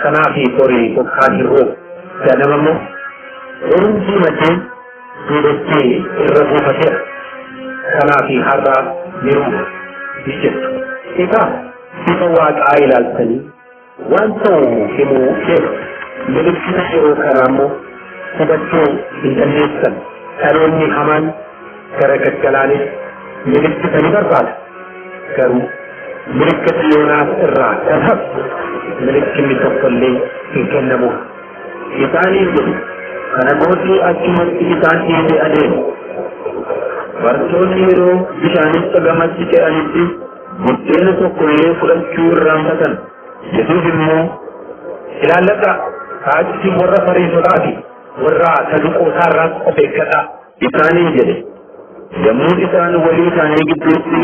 Kanafi kori ko khajiro kanamamo urunji mate sudotti irrabu mate kanafi harra miru bisit ika sifawat ailal tani wanto himu kef milikina iro karamo sabatto intannesan karonni haman karakat kalani milikina barbad karu ملكة يوناس الرا تذهب ملكة متقلي في كنمو إتاني جل أنا قلت أجمل إتاني بأدين ورسولي رو بشان استقامت سكي أنتي مجتين سوكولي فلن شور رامتن يسوس المو إلا لك حاجتي ورى فريسولاتي ورى تلقو سارات أبكتا إتاني جل يمون إتان ولي إتاني جبلتي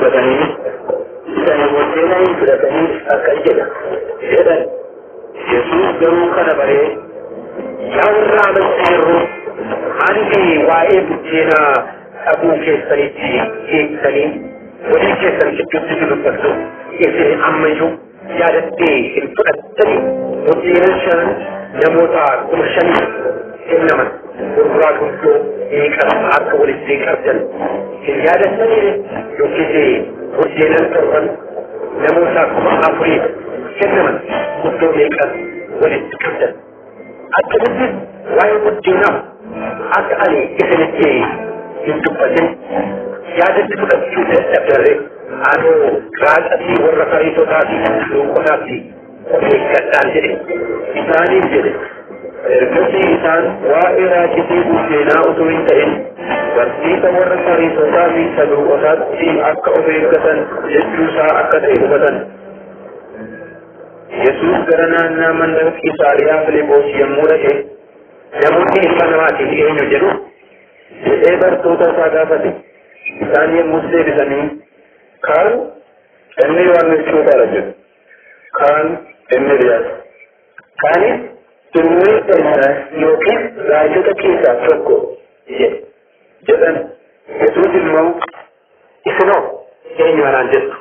بدني وجهنا يبرتني أكيدا إذا يسوع جرو كنا بري يورا مسيرو عندي وايب جنا أبو كيسريتي كيسري ولي كيسري كتبت في البرد يسوع أمجو يادتي الفتري وجهنا شان نموتار ومشان إنما ورغاكم كو يكرم عارك ولسيك أبدل يادتي يوكيتي وجهنا الكرم نموذج كما أفريد كنما مطلوبك ولتكبد أتكبد ويمدنا أسألي إثنتي يمتبتن يادة تبقى تشوتة أبدالي أنو رادتي والرقائي تتاتي لوقناتي وفكتان جري إثاني جري إركسي إثان وإراجتي بجينا أتوينتهن Barsiisa warra fariisotaa fi saduuqotaatti akka of eeggatan jechuusaa akka ta'e hubatan. Yesuus gara naannaa mandara Qisaariyaa Filiphos yommuu dhaqe namoonni ilma namaatiif eenyu jedhu jedhee bartoota isaa gaafate. Isaan yommus deebisanii kaan inni Yohaannis Cuuphaadha jedhu, kaan inni Eliyaas, kaanis ilmi Eeliyaas yookiin raajota keessaa tokko jedhe. jedhan Yesuus immoo isinoo eenyu anaan jettu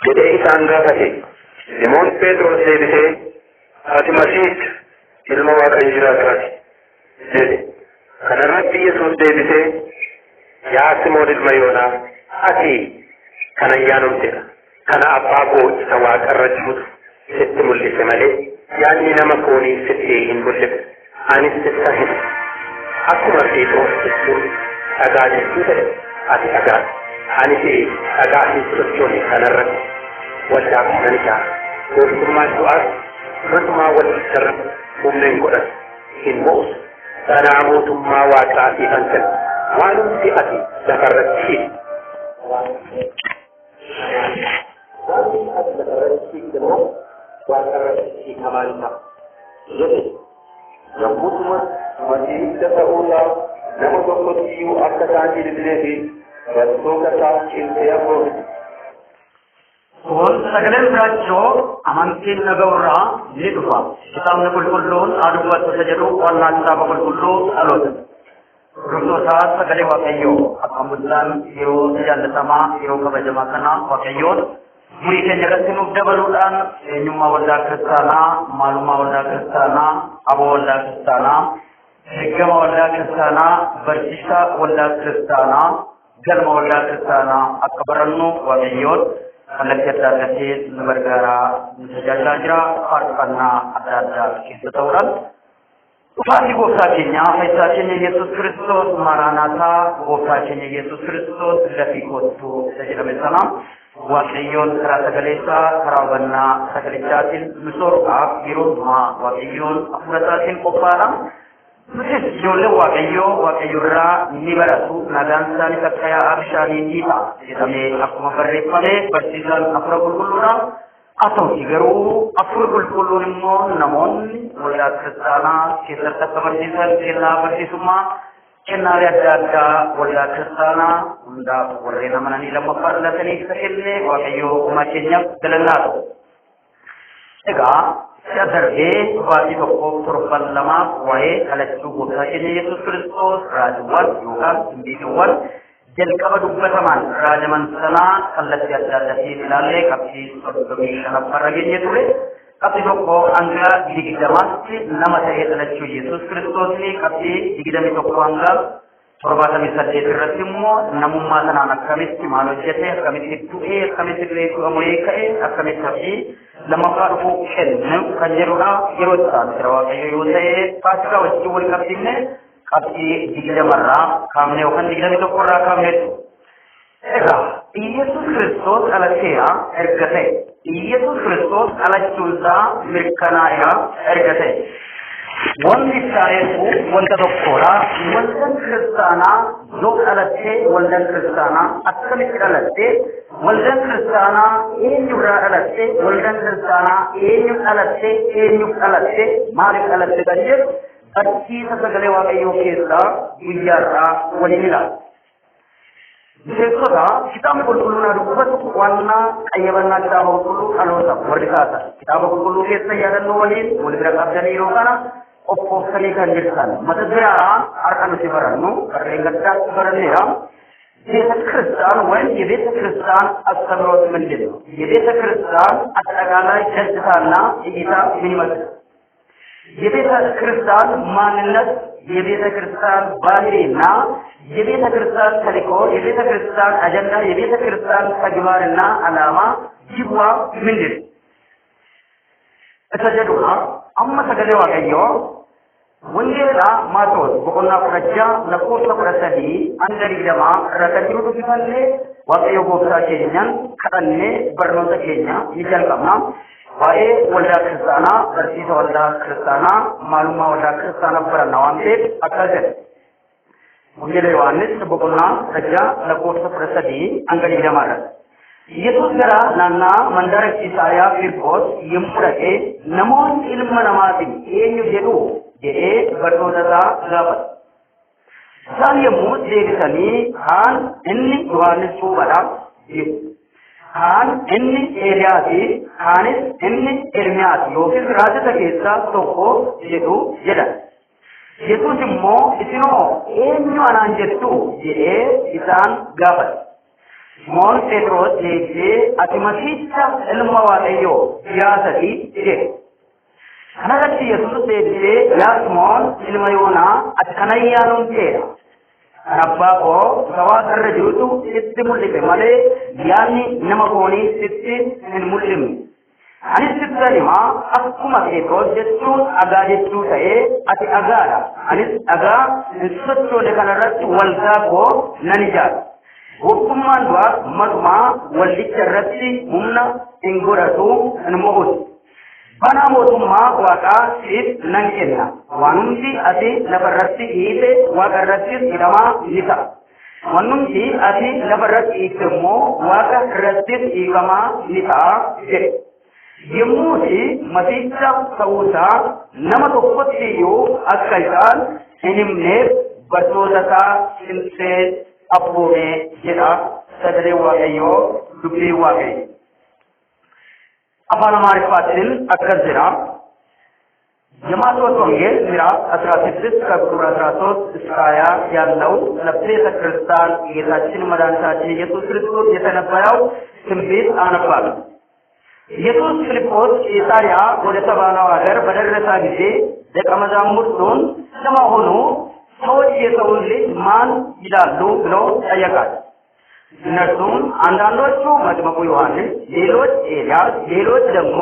jedhee isaan gaafate. Simoon Phexros deebisee ati Masiihicha ilma Waaqayyo jiraataati jedhe. Kanarratti Yesuus deebisee yaa Simoon ilma Yoonaa ati كان يانمتنا كان أباقو سواك الرجل ست ملك ملك يعني نمكوني ستين ملك عن الستين أكبر في توسط أقاد السودة أتي أقاد عن في أقاد السودة كان الرجل ولا منك وثم السؤال رتما والسر ومن قرأ إن بوس أنا أموت ما واقع في أنت وأنا في أتي ذكرت شيء सगले राज्यों अमंती नगौरा निधुआ किताब कुलकुल्लोन आदुआ तुझजरो और नाचता कुलकुल्लो आलोचन रुद्रोसा सगले वाकयो अकमुल्लान यो जलतमा यो कबजमाकना वाकयो मुरी के जगत से मुक्तबलुदान एनुमा वल्ला क्रिस्ताना मालूमा वल्ला क्रिस्ताना अबो वल्ला क्रिस्ताना हिग्गमा वल्ला क्रिस्ताना बर्जिशा वल्ला क्रिस्ताना जन्म वल्ला क्रिस्ताना अकबरन्नु वाकयो अलक्यता कसे नबरगारा जल्लाजरा फारफना अदादा किंतौरन उपाधि गोफ्ताचेnya फैसाचेnya Yesus Kristus Maranatha गोफ्ताचेnya Yesus Kristus लफी कोतु सजलमे सलाम वाकयोन करासगलेसा करावन्ना सगलेचातिन मिसोर आप गिरोमा वाकयोन अपुरतातिन कोपारा मुझे जोले वाकयोरा निबरसु नागांसानी तकया अभिशानी नीता जिसमें अकुमा बर्रे पले बर्तिजन अपुरगुलुरा atau digaru afurul kulunimo namun mulai kesana kita terkemerdikan kita bersama kenal ada mulai kesana unda mulai nama ni lama pada tadi sekali wahyu macamnya telengar. Ega sadarge wajib kurban lama wae alat subuh saja Yesus Kristus rajuan juga sembilan जल कब दुब्बतमान राजमन सना कल्लत यात्रा दसी मिलाले कभी सोडोमिशन परगिये तुले कभी लोगो अंगा दिगिदमास्ति नमते यतलच्चु येसुस क्रिस्तोसनी कभी दिगिदमी तोको अंगा प्रभातमी सज्जे तिरसिमो नमुम्मा सना नकमिस्ति मालोच्यते कमिति तुए कमिति लेकु अमुएकए अकमिति लमकारु शेन कंजरुना यरोत्ता तरवा योसे पाचका वस्तुवल कपिने कभी दिग्गज मर्रा कामने ओखन दिग्गज तो कोरा कामने ऐसा Yesus Kristus अलच्छेया ergate Yesus Kristus अलच्छुल्ता मिर्कनाया ergate वंदी सारेku वंदा तो कोरा वंदन क्रिस्ताना जो अलच्छे वंदन क्रिस्ताना अक्कमित अलच्छे वंदन क्रिस्ताना एन्युरा अलच्छे वंदन क्रिस्ताना एन्यु अलच्छे मालिक अलच्छे करिए अच्छी सगले वाकयों के साथ विज्ञाता वनिला देखो ना किताब कुलकुलु ना रुपत वालना अयवन्ना किताब कुलकुलु अलोसा वर्डिकाता किताब कुलकुलु के सयारन नोवली मुलिग्रा काब्जनी रोकाना ओपोसनी कंजिरसान मदद्यारा अर्कनुसिवरन्नु अर्रेंगट्टा सुवरन्नेरा Yesus Kristus one Yesus Kristus असमरोध मंदिर Yesus Kristus अतगाला जज्जाना इगिता मिनिमत የቤተ ክርስቲያን ማንነት የቤተ ክርስቲያን ባህሪና የቤተ ክርስቲያን ተልእኮ የቤተ ክርስቲያን አጀንዳ የቤተ ክርስቲያን ተግባርና ዓላማ ይዋ ምንድን እተጀዱና አማ ተገለ ዋቀዮ ወንጌላ ማቶስ በቆና ፍረጃ ለኮርተ ፍረሰዲ አንደሪ ደማ ረከጅሩ ዱፈለ ዋቀዮ ጎፍታ ኬኛን ከደኔ በርኖተ ኬኛ ይጀልቀማ वाए वल्ला क्रिस्ताना बर्सीसा वल्ला क्रिस्ताना मालूमा वल्ला क्रिस्ताना पर नवांते अकाजन मुझे वानिस बकुना सज्जा लकोट प्रसदी अंगड़ी जमार Yesus gara nana mandar kisaya firqos yempurake namon ilmu namatin enyu jedu je berdosa gabat saya mut devisani han enni wanis subara Han enni Eliyaasi Hanis enni Ermiyaasi yookiin raajota keessaa tokko jedhu jedhan. Yesuus immoo isinoo eenyu anaan jettu jedhee isaan gaafate. Simoon Phexros deebisee ati Masiihicha ilma Waaqayyoo yaasati jedhe. Kanarratti Yesuus deebisee yaa Simoon ilma Yoonaa ati kana yaanumteedha. Rabbako sawaa irra jirutu sitti mul'ise malee yaadni nama foonii sitti hin mul'ifne. Anis sitti himaa akkuma Phexros jechuun dhagaa jechuu ta'ee ati dhagaadha. Anis dhagaa hin sochoone kanarratti waldaa koo nan ijaara. Tokkummaan du'a matumaa waldicha irratti humna hin godhatu hin mo'utu. Bana mootummaa waaqaa siif nan kenna. Waan hundi ati lafarratti hiite waaqa irrattis hidhamaa ni ta'a. Waan hundi ati lafarratti hiite immoo waaqa irrattis hiikamaa ni ta'a jedhe. Yommuuti masiicha ta'uusaa nama tokkotti iyyuu akka isaan hin himneef bartoota isaa cimsee abboomee jedha sagalee Waaqayyoo dubbii Waaqayyoo. Afaan Amaariffaatiin akkas jedha. የማቴዎስ ወንጌል ምዕራፍ 16 ከቁጥር 13 እስከ 20 ያለው ለቤተ ክርስቲያን ጌታችን መድኃኒታችን ኢየሱስ ክርስቶስ የተነበየው ትንቢት አነባለሁ። ኢየሱስ ፊልጶስ ቂሳርያ ወደ ተባለው ሀገር በደረሰ ጊዜ ደቀ መዛሙርቱን ለመሆኑ ሰዎች የሰውን ልጅ ማን ይላሉ ብለው ጠየቃቸው። እነርሱም አንዳንዶቹ መጥምቁ ዮሐንስ፣ ሌሎች ኤልያስ፣ ሌሎች ደግሞ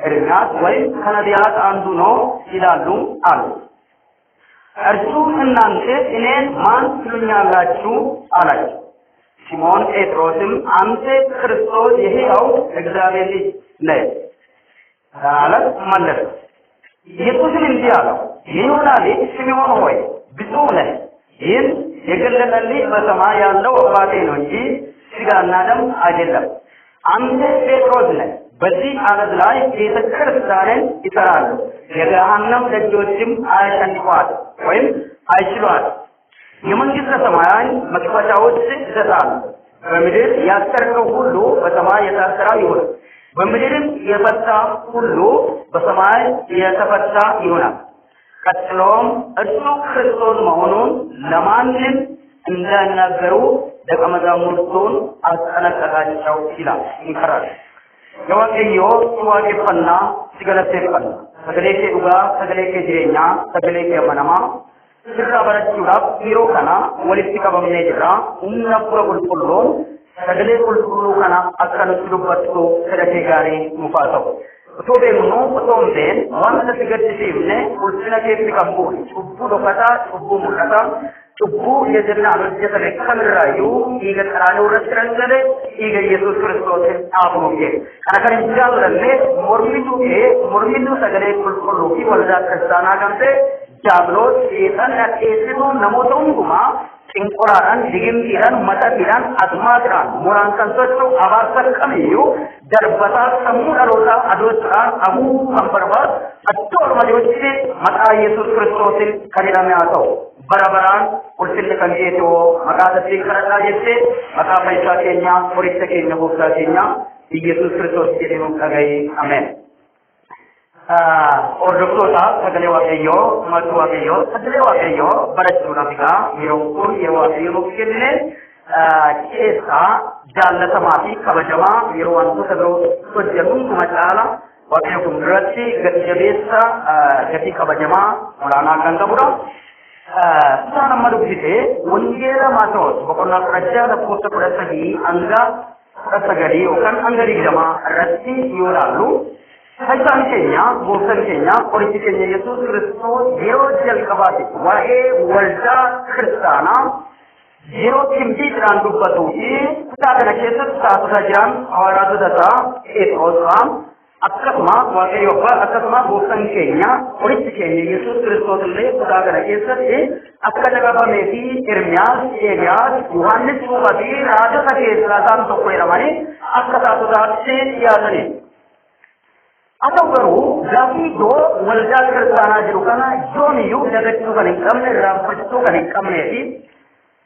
ኤርምያስ ወይም ከነቢያት አንዱ ነው ይላሉ አሉ። እርሱ እናንተ እኔን ማን ትሉኛላችሁ አላቸው። ሲሞን ጴጥሮስም አንተ ክርስቶስ የሕያው እግዚአብሔር ልጅ ነህ አለ መለሰ። ኢየሱስም እንዲህ አለው፣ የዮና ልጅ ስምዖን ሆይ ብፁዕ ነህ፣ ይህን የገለጠልኝ በሰማይ ያለው አባቴ ነው እንጂ ሥጋና ደም አይደለም። አንተ ጴጥሮስ ነህ፣ በዚህ ዓለት ላይ ቤተ ክርስቲያንን ይሠራሉ፣ የገሃነም ደጆችም አያሸንፏት ወይም አይችሏት። የመንግሥተ ሰማያን መክፈቻዎች ይሰጣሉ። በምድር ያሰርከው ሁሉ በሰማይ የታሰረ ይሆን፣ በምድርም የፈታ ሁሉ በሰማይ የተፈታ ይሆናል። ቀጥሎም እርሱ ክርስቶስ መሆኑን ለማንም እንዳይናገሩ ደቀ መዛሙርቱን አስጠነቀቃቸው ይላል። ይቀራል የዋቀዮ ዋቀፈና ሲገለሰፈና ሰገሌከ ዱጋ ሰገሌከ ጅሬኛ ሰገሌከ መናማ ስራ በረቹራፍ ሂሮ ከና ወሊቲ ቀበምኔ ጅራ ኡምና ፑረ ቁልቁሎን ሰገሌ ቁልቁሉ ከና አከነሱ ዱበቱ ሰደቴ ጋሪ ሙፋተው Sobeemnu otoomteen wanta si gaddisiifne ulfina keetti kan buune cubbuu dhokataa cubbuu mul'ataa cubbuu jajannaan hojjetame kamirraayyuu dhiiga qaraanii irratti dhangale dhiiga Yesuus Kiristoosin dhaabuuf jedhe. Kana kan hin jaallanne mormituu sagalee qulqulluu fi waldaa kiristaanaa kan ta'e diiyaabiloos seexan dhadheessituu namoota hundumaa Inqoraan digimtiidhaan mataadhaan asmaadhaan muraan kan socho'u abaarsa kamiyyuu darbataa sammuu dhalootaa adoochuudhaan amuu kan barbaadu adduma jirutti maqaa Yesuus Kiristoosin kan hidhame haa ta'u bara baraan ulfinni kan geetoo maqaa isaatti kadhadhaa jettee maqaa fayyisaa keenya horicha keenya gooftaa keenya Yesuus Kiristoos jedhamuun dhaga'ee ameen. Ordoftoota sagalee Waaqayyoo maqaa Waaqayyoo sagalee Waaqayyoo barachuudhaaf egaa yeroo kun yeroo Waaqayyoo nuuf kenne keessaa jaallatamaa fi kabajamaa yeroo wantoota biroo hojjennu kuma caala Waaqayyo kun biratti gati jabeessa gatii kabajamaa olaanaa kan qabudha. Isaan amma dubbisee wangeela Maatewos boqonnaa 16 hanga 19 yookaan hanga 20 irratti yoo ilaallu Haysaan keenya, gooftaan keenya, qorichi keenya Yesuus Kiristoos yeroo jalqabaati waa'ee waldaa kiristaanaa yeroo timbiidhaan dubbatuu fi kutaa kana keessatti taatota jiran hawaasota isaa Phexros akkasuma Waaqayyo Abbaa akkasuma gooftaan keenya qorichi keenya Yesuus Kiristoos illee kutaa kana keessatti akka caqafamee fi Ermiyaas, Eeliyaas, Yohaannis Cuuphaa fi raajota keessaa isaan tokko jedhamanii akka taatotaatti dhiyaatanii. Atau baru gafi do walda kiristaanaa jiru kana yooniyyuu dagachuu kan hin qabne raanfachuu kan hin qabneefi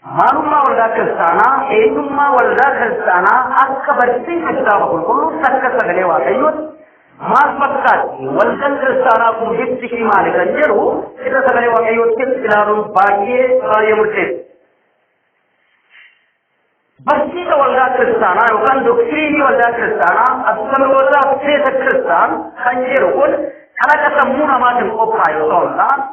maalummaa waldaa kiristaanaa eenyummaa waldaa kiristaanaa akka barsiisa kitaaba qulqulluu akka sagalee Waaqayyooti maal fakkaatti waldaan kiristaanaa kun bifti fi maali kan jedhu isa sagalee Waaqayyootti ilaaluun baay'ee murteessa. Barsiisa waldaa kiristaanaa yookaan doktiriinii waldaa kiristaanaa abbootaa seesa kiristaan kan jedhu kun kalaqa sammuu namaatiin qophaa'e osoo hin taane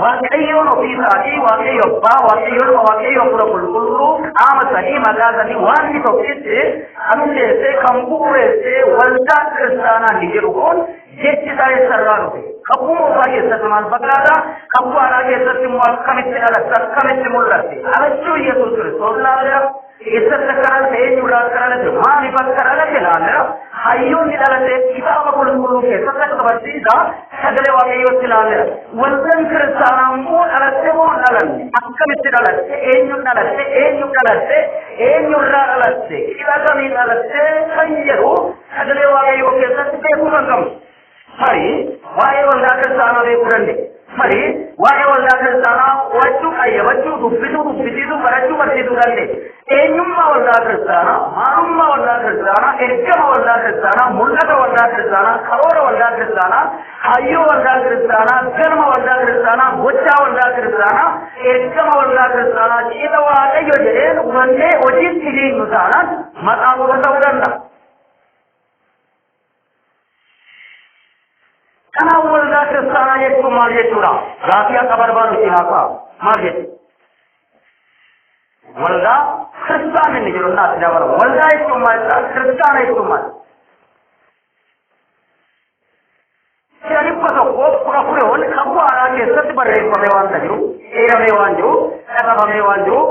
waaqayyoon ofiisaatii waaqayyo abbaa waaqayyo fura qulqulluu qaamasanii maqaasanii waan inni tokkitti kan hundeessee kan bu'uureessee waldaa kiristaanaa ni jedhu kun jechi isaa eessarraa dhufe kabbuma ofaa keessatti maal fakkaata kabbuu haaraa keessatti immoo akkamitti dhalatte akkamitti mul'atte dhalachuu yesuus kiristoos laaleera eessatti akka dhalate eenyurraa akka dhalate maaliif akka dhalate laaleera hayyoonni dhalate kitaaba qulqulluu keessatti akka barsiisa sagalee waaqayyootti laaleera waldaan kiristaanaa immoo dhalatte moo dhalanne akkamitti dhalatte eenyurraa dhalatte hidhatamii dhalatte kan jedhu sagalee waaqayyoo keessatti beekuu kan qabnu Mari, waa'ee waldaa kiristaanaa beekuu dandeenya. Mari, waa'ee waldaa kiristaanaa hubachuu, qayyabachuu, dubbisuu, barachuu, barsiisuu dandeenya. Eenyummaa waldaa kiristaanaa, maalummaa waldaa kiristaanaa, ergama waldaa kiristaanaa, mul'ata waldaa kiristaanaa, karoora waldaa kiristaanaa, hayyoo waldaa kiristaanaa, galma waldaa kiristaanaa, gochaa waldaa kiristaanaa, ergama waldaa kiristaanaa, ciisa waaqayyo jedheen hubannee hojiitti hiiknu taanaan maqaa gosa ta'uu danda'a. Kana waldaa kiristaanaa jechuun maal jechuudha? Gaafii akka barbaadu si haa kaa'u. Maal jechuudha? Waldaa kiristaana inni jedhu naatti dabala. Waldaa jechuun maal jechuudha? Kiristaana jechuun maal? Si'a dhibba tokko kudha fureewwan kabbuu haaraa keessatti barreeffamee waan jiru, eeramee waan jiru, dhaqafamee waan jiru,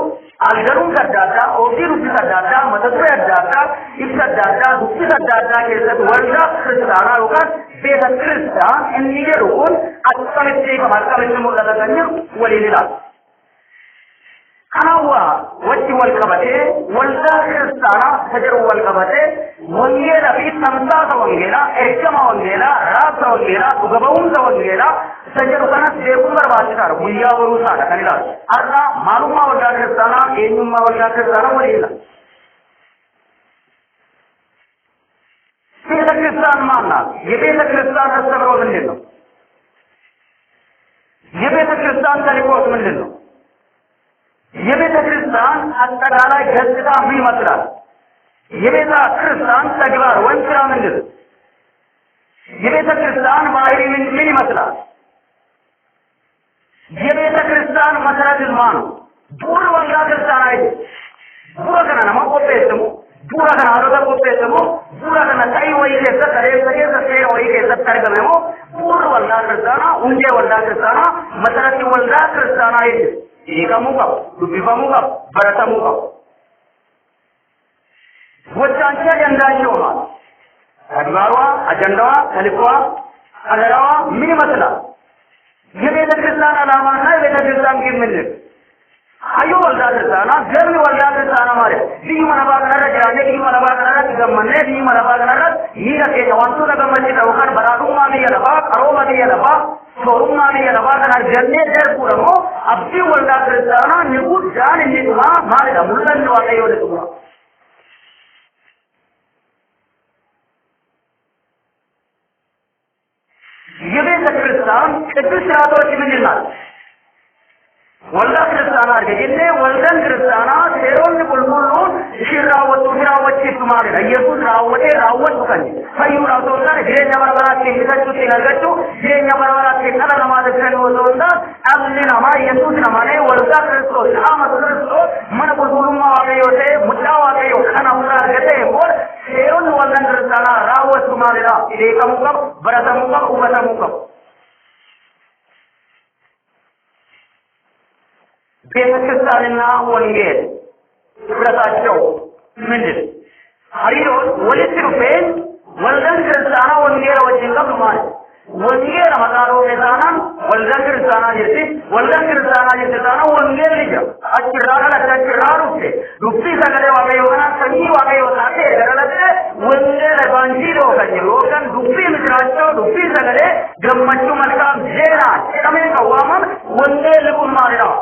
algaluun adda addaa, oobdii dubbisa adda addaa, mata duree adda addaa, ibsa adda addaa, dubbisa adda addaa keessatti waldaa kiristaanaa yookaan beeka kiristaan inni jedhu kun akkamitti beekama akkamitti mul'ata kan jedhu waliin ilaala. Kanaafuu wajji wal qabatee waldaa kiristaanaa isa jedhu wal qabatee wangeelaa fi tamsaasa wangeelaa, ergama wangeelaa, raabsa wangeelaa, dhuga ba'umsa wangeelaa isa jedhu kanas beekuun barbaachisaadha. Guyyaa boruusaadha kan ilaalu. Har'a maalummaa waldaa kiristaanaa, eenyummaa waldaa kiristaanaa waliin ilaala. ቤተ ክርስቲያን ማን ናት? የቤተ ክርስቲያን አስተምህሮ ምንድን ነው? የቤተ ክርስቲያን ተልእኮስ ምንድን ነው? የቤተ ክርስቲያን አጠቃላይ ገጽታ ምን ይመስላል? የቤተ ክርስቲያን ተግባር ወይም ስራ ምንድን ነው? የቤተ ክርስቲያን ባህሪ ምን ይመስላል? የቤተ ክርስቲያን መሰረት ማን ነው? ዱር ወልዳ ክርስቲያን አይደል? ዱር ከነማ ቆጴስሙ ዱር ከና አሮዳ ቆጴስሙ ዱር ከና ታይ ወይ ከሰ ተሬ ወይ ከሰ ተርገመሙ ዱር ወልዳ ክርስቲያና እንጀ ወልዳ ክርስቲያና መሰረት ወልዳ ክርስቲያና አይደል? ይከሙካ ዱቢፈሙካ በረተሙካ ወጫንቸ ደንዳቸው ማለት ተግባሯ አጀንዳዋ ተልእኮዋ አደራዋ ምን ይመስላል? የቤተ ክርስቲያን ዓላማና የቤተ ክርስቲያን ግብ ምንድን ነው? አዩ ወልዳ ክርስቲያና ገርሚ ወልዳ ክርስቲያና ማለት ዲዩ መነባ ከነረ ጅራኔ ዲዩ መነባ ከነረ ገመኔ ዲዩ መነባ ከነረ ይረቴ ዋንቱ ለገመች ተውከን በራዱማ ሚየለባ ቀሮማ ሚየለባ ሶሩማ ሚየለባ ከነር ገኔ ደርቡ ደግሞ አብዲ ወልዳ ክርስቲያና ንጉስ ጃን እንዲቱማ ማለት ሙለን ዋቀዮ ለቱማ የቤተ ክርስቲያን ቅዱስ ስርዓቶች ምንድን ናቸው? ወልዳ ክርስቲያና አርገጀኔ ወልደን ክርስቲያና ሴሮን ቁልቁሉን ሽራወጡ ማለት ኢየሱስ ራወጡ ከኝ ፈዩ ራውቶና ጅሬኛ በረበራት የሚሰጡ ሲነገጡ ጅሬኛ በረበራት ከነረ ማለት ነው አብሊናማ ኢየሱስ ነማኔ ወልዳ ክርስቶስ አመት ክርስቶስ መነ ቁልቁሉማ ዋቀዮቴ ሙጫ ዋቀዮ ከናውራ አርገቴ ሞር ሴሮን ወልደን ክርስቲያና ራወጡ ማለት ነው ኢዴከሙከ በረተሙከ ኡበተሙከ ቤተ ክርስቲያንና ወንጌል ህብረታቸው ምንድን ሀሪሮን ወሊት ሩፌን ወልደን ክርስቲያና ወንጌል ወጅን ቀብ ማለት ወንጌል መቃሮ ሜዛናን ወልደን ክርስቲያና ጅርቲ ወልደን ክርስቲያና ጅርታና ወንጌል ልጅ አጭራ ሩፌ ሩፊ ሰገሌ ዋቀዮና ሰኚ ዋቀዮታቴ ገረለቴ ወንጌል ባንጂሮ ከጅሮ ከን ሩፊ ምስራቸው ሩፊ ሰገሌ ገመቹ መልካም ዜና ቀሜ ቀዋመን ወንጌል ልቁን ማለት ነው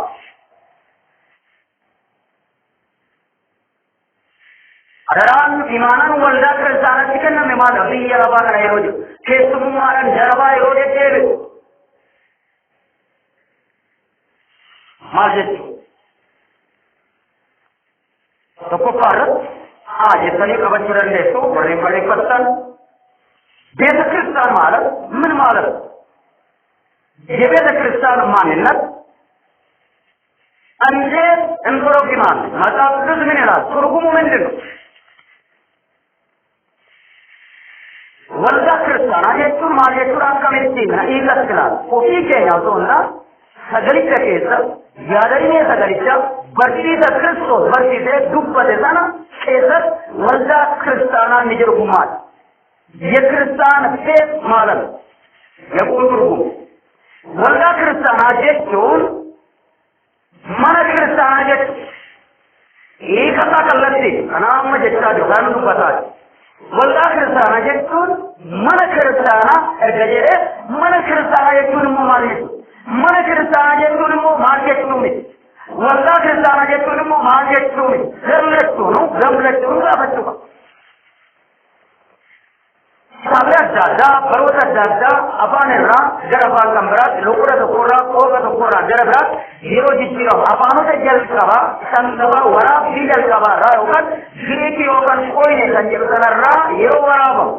Adaraan imaanaan waldaa kiristaanatti kenname maal biyya lafaa kana yeroo jiru keessummaadhaan jarabaa yeroo deddeebi'u maal jechuudha tokkoffaa irratti jettanii qabachuu dandeessu warreen barreeffattan beeta kiristaan maalat min maalat የቤተ ክርስቲያን ማንነት እንዴት እንተረጉማለን? መጽሐፍ ቅዱስ ምን ይላል? ትርጉሙ ምንድን ነው? ወልዳ ክርስቲያና jechuun maal jechuudha akkamitti hiikattilaal ofii keenya osoo hin taane sagalicha keessa yaadannee sagalicha barsiisa Kiristoos barsiisee dubbate sana keessatti waldaa kiristaanaa ni jiru maal? የክርስቲያን ፌት ማለት ነው። የቁም ትርጉም ወልዳ ክርስቲያና jechuun mana kiristaanaa jechuudha. Hiikataa kallattii kanaa amma jechaa jiru kan dubbataa jiru. Waldaa kiristaanaa jechuun mana kiristaanaa erga jedhee mana kiristaanaa jechuun immoo maal jechuudha? Mana kiristaanaa jechuun immoo maal jechuudha? Waldaa kiristaanaa jechuun immoo maal jechuudha? Gamlachuun gaafachuu qaba. Sabni adda addaa baroota adda addaa afaan irraa gara afaan kan biraatti lukkura tokkorraa qooqa tokkorraa gara biraatti yeroo jijjiiramu afaanota jalqabaa sangaba waraabbii jalqabaa irraa yookaan giriikii yookaan qoyne kan jedhu sanarraa yeroo waraabamu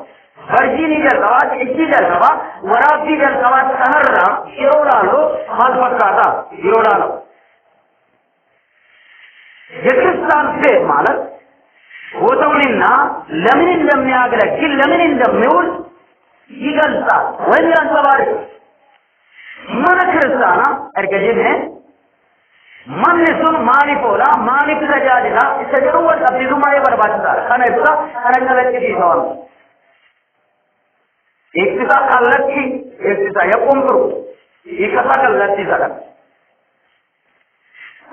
barjiinii jalqabaa cijjii jalqabaa waraabbii jalqabaa sanarraa yeroo laallu maal fakkaata yeroo laalu የክርስቲያን ፌት ማለት ቦታውንና ለምን እንደሚያገለግል ለምን እንደሚውል ይገልጻል ወይም ያንጸባርቃል። ማን ክርስቲያና እርግጅነ ማን ሱን ማኒፖላ ማኒፕ ተጃጅላ ተጀሩ ወጣቢዙ ማይ በርባታል ከነብሳ ከነገለጭ ይተዋል ኤክሳ ካለቺ ኤክሳ የቆምሩ ይከታ ካለቺ ዘራ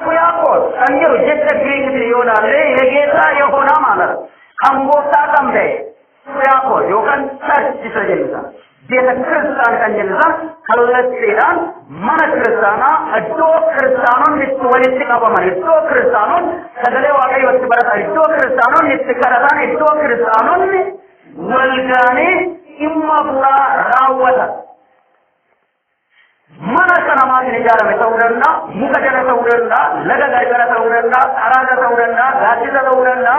ኩያቆስ አንጀሩ ጀተ ግሪክ ይሆናል የጌታ የሆነ ማለት አንቦታ ተምበ ኩያቆስ ዮካን ቸርች ተጀልዛ ቤተ ክርስቲያን ተጀልዛ ከለጽራን ማነ ክርስቲያና አዶ ክርስቲያኑን ልትወልት ቀበመን እዶ ክርስቲያኑን ሰደለ ዋቀይ ወጥበረታ እዶ ክርስቲያኑን ልትከራታን እዶ ክርስቲያኑን ወልጋኔ ኢማቡራ ራወታ mana kana maatini ijaarame ta'uu danda'a, muka jala ta'uu danda'a, laga gargara ta'uu danda'a, araada ta'uu danda'a, gaaddisa ta'uu danda'a,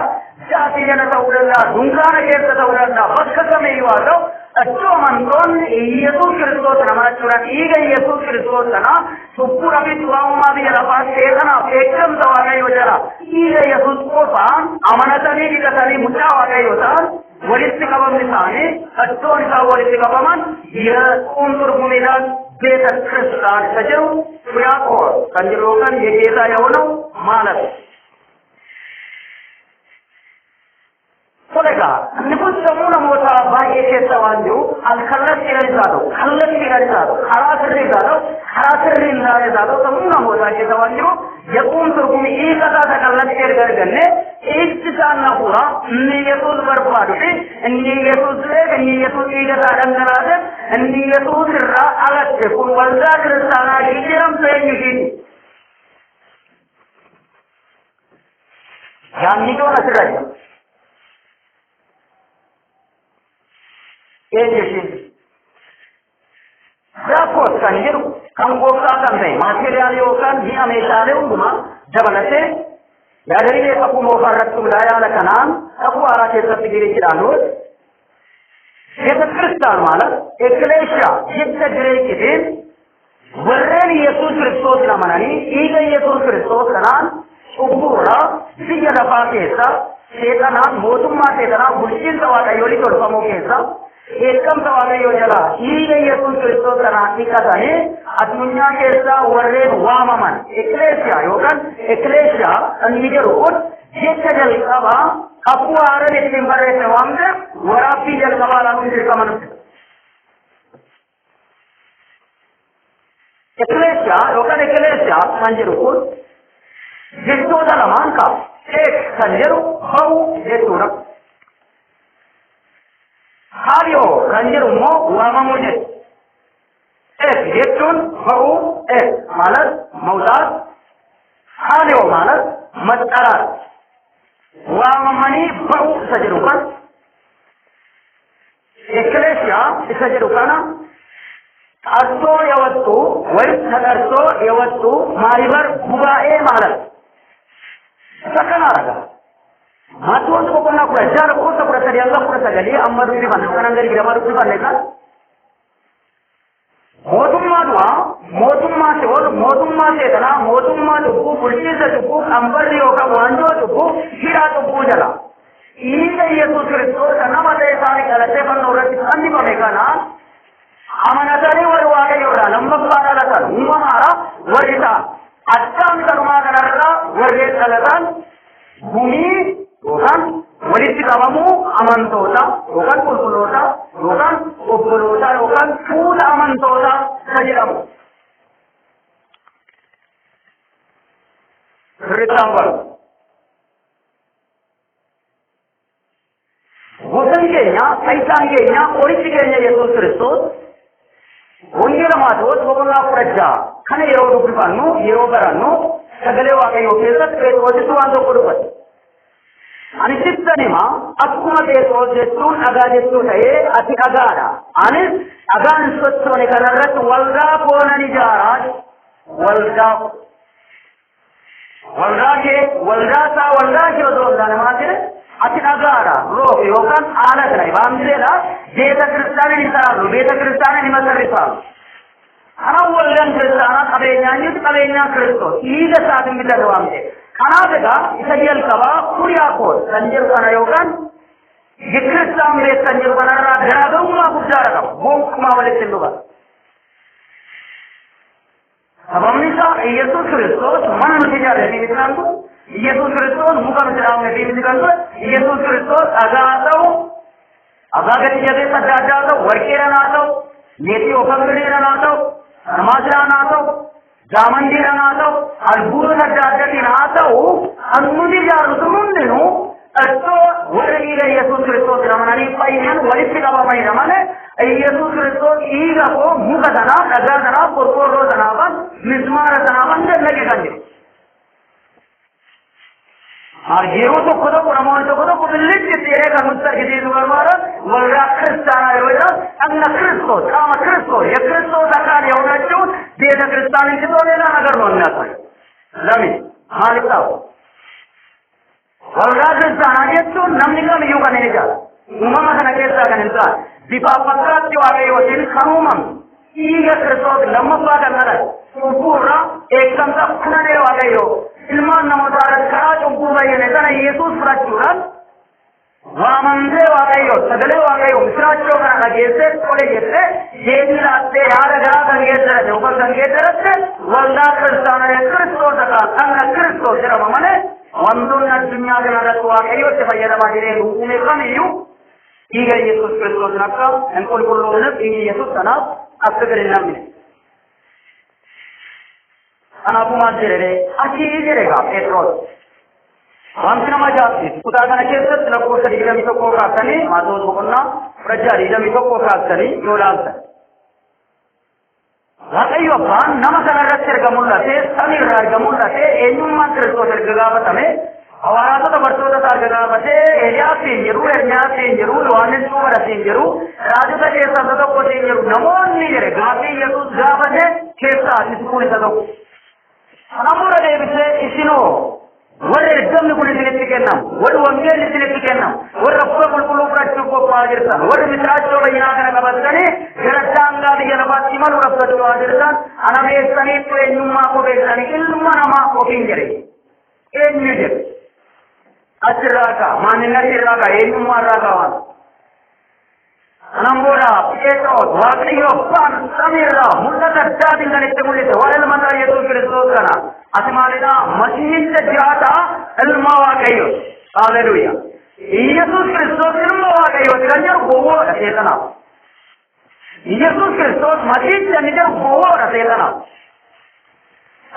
jaati jala ta'uu danda'a, dunkaana keessa ta'uu danda'a, bakka kamiyyuu haa ta'u, iddoo amantoonni Yesuus Kiristoos nama jechuudha. Dhiiga Yesuus Kiristoos kana cubbuudhaa fi xuraa'ummaa biyya lafaa seexanaaf eeggamsa Waaqayyoo jala dhiiga Yesuus qofaan amanatanii dhiqatanii mucaa Waaqayyoo ta'an walitti qabamni isaanii iddoon isaa walitti qabaman የቁም ትርጉም ይላል ቤተ ክርስቲያን ተጀሩ ያቆር ከንጀሮካን የጌታ የሆነው ማለት ሶለጋ ንጉስ ሰሙነ ሞታ ባየ ከሰዋንጆ አልከለስ ይላል ከለስ ይላል አራስሪ ይላል አራስሪ ይላል ሰሙነ ሞታ ከሰዋንጆ የቁም ትርጉም ይላል ተከለስ ይርገርገነ ኢትሳና ሁራ ንየቱስ በርባዱ ንየቱስ ንየቱስ ይገታ ደንገራደ ንየቱስ ራ አለች ኩን ወልዳ ክርስቲያና ይጀም ተይጂ ያንኒዶ ነስራይ ኤንጂሲ ራፖርት ከንጀሩ ካንጎካ ካንበይ ማቴሪያል ይወካን ዲአሜሻሌው ዱማ ደበለቴ ያደሪኔ አቁሞ ፈረቱም ላያለ ከናን አቁ አራቴ ተጥጊሪ ይችላል ቤተ ክርስቲያን ማለት ኤክሌሽያ ይተግሬኪን ወረን ኢየሱስ ክርስቶስ ለማናኒ ኢገ ኢየሱስ ክርስቶስ ከናን ኡቡራ ሲየለፋ ኬሳ ሴጣናን ሞቱማ ሴጣና ቡልቺን ተዋቀዮ ሊቶልፈሞ ኬሳ Ekam waaqayyo jala dhiiga Yesuus Kiristoos kana hiikatanii addunyaa keessa warreen waamaman ekleesiyaa yookaan ekleesiyaa inni jedhu kun jecha jalqabaa akkuma haaran ittiin barreeffame waan ta'eef waraabbii jalqabaa laanuun dirqaman ekleesiyaa yookaan ekleesiyaa kan jedhu kun jechoota lamaan qaba eek kan jedhu ba'u jechuudha. Halio kanjiru mo wama muje jechuun ba'uu malas mawtaat halio malas maxxaraat waamamanii ba'uu isa jedhu kan ekleesiyaa isa jedhu kana xarsoo yawattu way sadarso yawattu maalibar gubaa'ee malas isa kana raga Matuan ko na kura jar ko sa kura sari Allah kura sagali amma rupi ban kana ngari gira maru ban neka mootummaa seetanaa mootummaa cubbuu bulchiinsa cubbuu qambarri yookaan waanjoo cubbuu hidhaa cubbuu jala dhiiga Yesuus Kiristoos nama ta'e isaanii dhalatee fannoo irratti fannifame kana amanatanii warri waaqayyoodhaan lammaffaa dhalatan uumamaadha warri ta'an addaan kanumaa kanarraa warreen dhalatan gumii yookaan walitti qabamuu amantoota yookaan qulqulloota yookaan obboloota yookaan fuula amantoota isa jedhamu. Sirriittaan baru. Gosan keenya, fayyisaan keenya, qorichi keenya Yesuus Kiristoos wangeela Maatewos boqonnaa 16 kana yeroo dubbifannu yeroo barannu sagalee waaqayyoo keessatti Phexrositti waan tokko dubbate. Ani sittan hima akkuma Phexros jechuun dhagaa jechuu ta'ee ati dhagaadha. Anis dhagaan sochoone kanarratti waldaa koonan ijaaraa waldaa kee osoo namaa jedhe ati dhagaadha roobe yookaan haala kana baamseedha beeta kiristaanaa ni sararru beeta kiristaanaa ni masarrifamu. Kanaan waldaan kiristaanaa qabeenyaa Kiristoos dhiiga isaatiin bitatu waan ta'eef. Kanaaf egaa isa jalqabaa kuriyaakoo kan jedhu kana yookaan kiristaan beek kan jedhu kanarraa garaagarummaa guddaadha qaba. Gonkumaa walitti hin dhufa. Sababni isaa Yesuus Kiristoos mana nuti ijaarree miti kan kun Yesuus Kiristoos muka nuti dhaabnee miti kan kun Yesuus Kiristoos dhagaa haa ta'u dhagaa gadi jabeessa adda addaa haa ta'u warqeedhaan haa ta'u meetii yookaan birriidhaan haa ta'u namaasiraan haa ta'u jaamandiidhaan haa ta'u albuudota adda addaatiin haa ta'u kan nuti ijaarru sun hundinuu iddoo warra dhiiga Yesuus Kiristoos amananii fayyan walitti qabamanidha malee Yesuus Kiristoos dhiiga koo muka sanaaf dhagaa sanaaf qorqoorroo sanaafan mismaara sanaafan dallage kan jiru. Yeroo tokko namoonni tokko billichi jedhee kan nutti argisiisu barbaadan waldaa kiristaanaa yoo jedhan dhagna Kiristoos qaama Kiristoos Kiristoos akkaan yoo jechuun beeta kiristaanitti tooleedhaan agarru annaatan. Lami maaliif ta'u? Waldaa kiristaanaa jechuun namni kamiyyuu kan hin ijaaru. Uumama kana keessaa kan hin taane bifa fakkaatti waaqayyootiin kan uumame dhiiga Kiristoos lammaffaa kan dhalate cubbuurraa eeggamsa kunanee waaqayyoo ilmaan namootaa irratti karaa cubbuu bayyane sana Yesuus fudhachuudhaan waamamtee waaqayyoo sagalee waaqayyoo misiraachoo kana dhageessee tole jettee deebii laattee yaada garaa kan geeddarate yookaan kan geeddarate waldaa kiristaanaa Kiristoos dhagna Kiristoos jedhama malee wantoonni addunyaa kana irratti waaqayyootti fayyadamaa jireen uume kamiyyuu dhiiga Yesuus Kiristoosin akka hin qulqulloofneef dhiigi Yesuus kanaaf akka gadi hin namne. Kanaafuu maal jedhee achii jedhe gaa Phexros. Wanti nama ajaa'ibsiisu kutaa kana keessatti lakkoofsa 21 kaasanii Maatewos boqonnaa 21 kaasanii yoo ilaaltan. Waaqayyo abbaan nama kana irratti erga mul'ate samiirraa erga mul'ate eenyummaan Kiristoos erga gaafatame hawaasota bartoota isaa erga gaafate Eeliyaasiin jedhu Ermiyaasiin jedhu Yohaannis Cuuphadhatiin jedhu raajota keessaa tokko siin jedhu namoonni jedhe gaaffii Yesuus gaafate keessaa kun isa tokko. Kanaafuu deebisee isinoo warri ergamni kun isinitti kennamu warri wangeelli isinitti kennamu warri hafuura qulqulluu fudhachuuf qophaa'aa jirtan warri misiraachoo bayyinaa kana qabatanii gara daangaa biyya lafaatti imaluudhaaf socho'aa jirtan ana beeksaniitu eenyummaa koo beeksanii ilma namaa ofiin jedhe eenyu jedhe achirraa ka'a maanninatti irraa ka'a eenyummaa irraa ka'a waan Anamboda, Phexros, waaqayyo abbaan samiirraa mul'ata addaatiin kan itti mul'ise waan ilma isaa Yesuus Kiristoos kana ati maalidha masiihicha jiraataa ilma waaqayyo. Haleluuyaa. Yesuus Kiristoos ilma waaqayyooti kan jedhu gowwoodha seexanaaf. Yesuus Kiristoos masiihicha inni jedhu gowwoodha seexanaaf.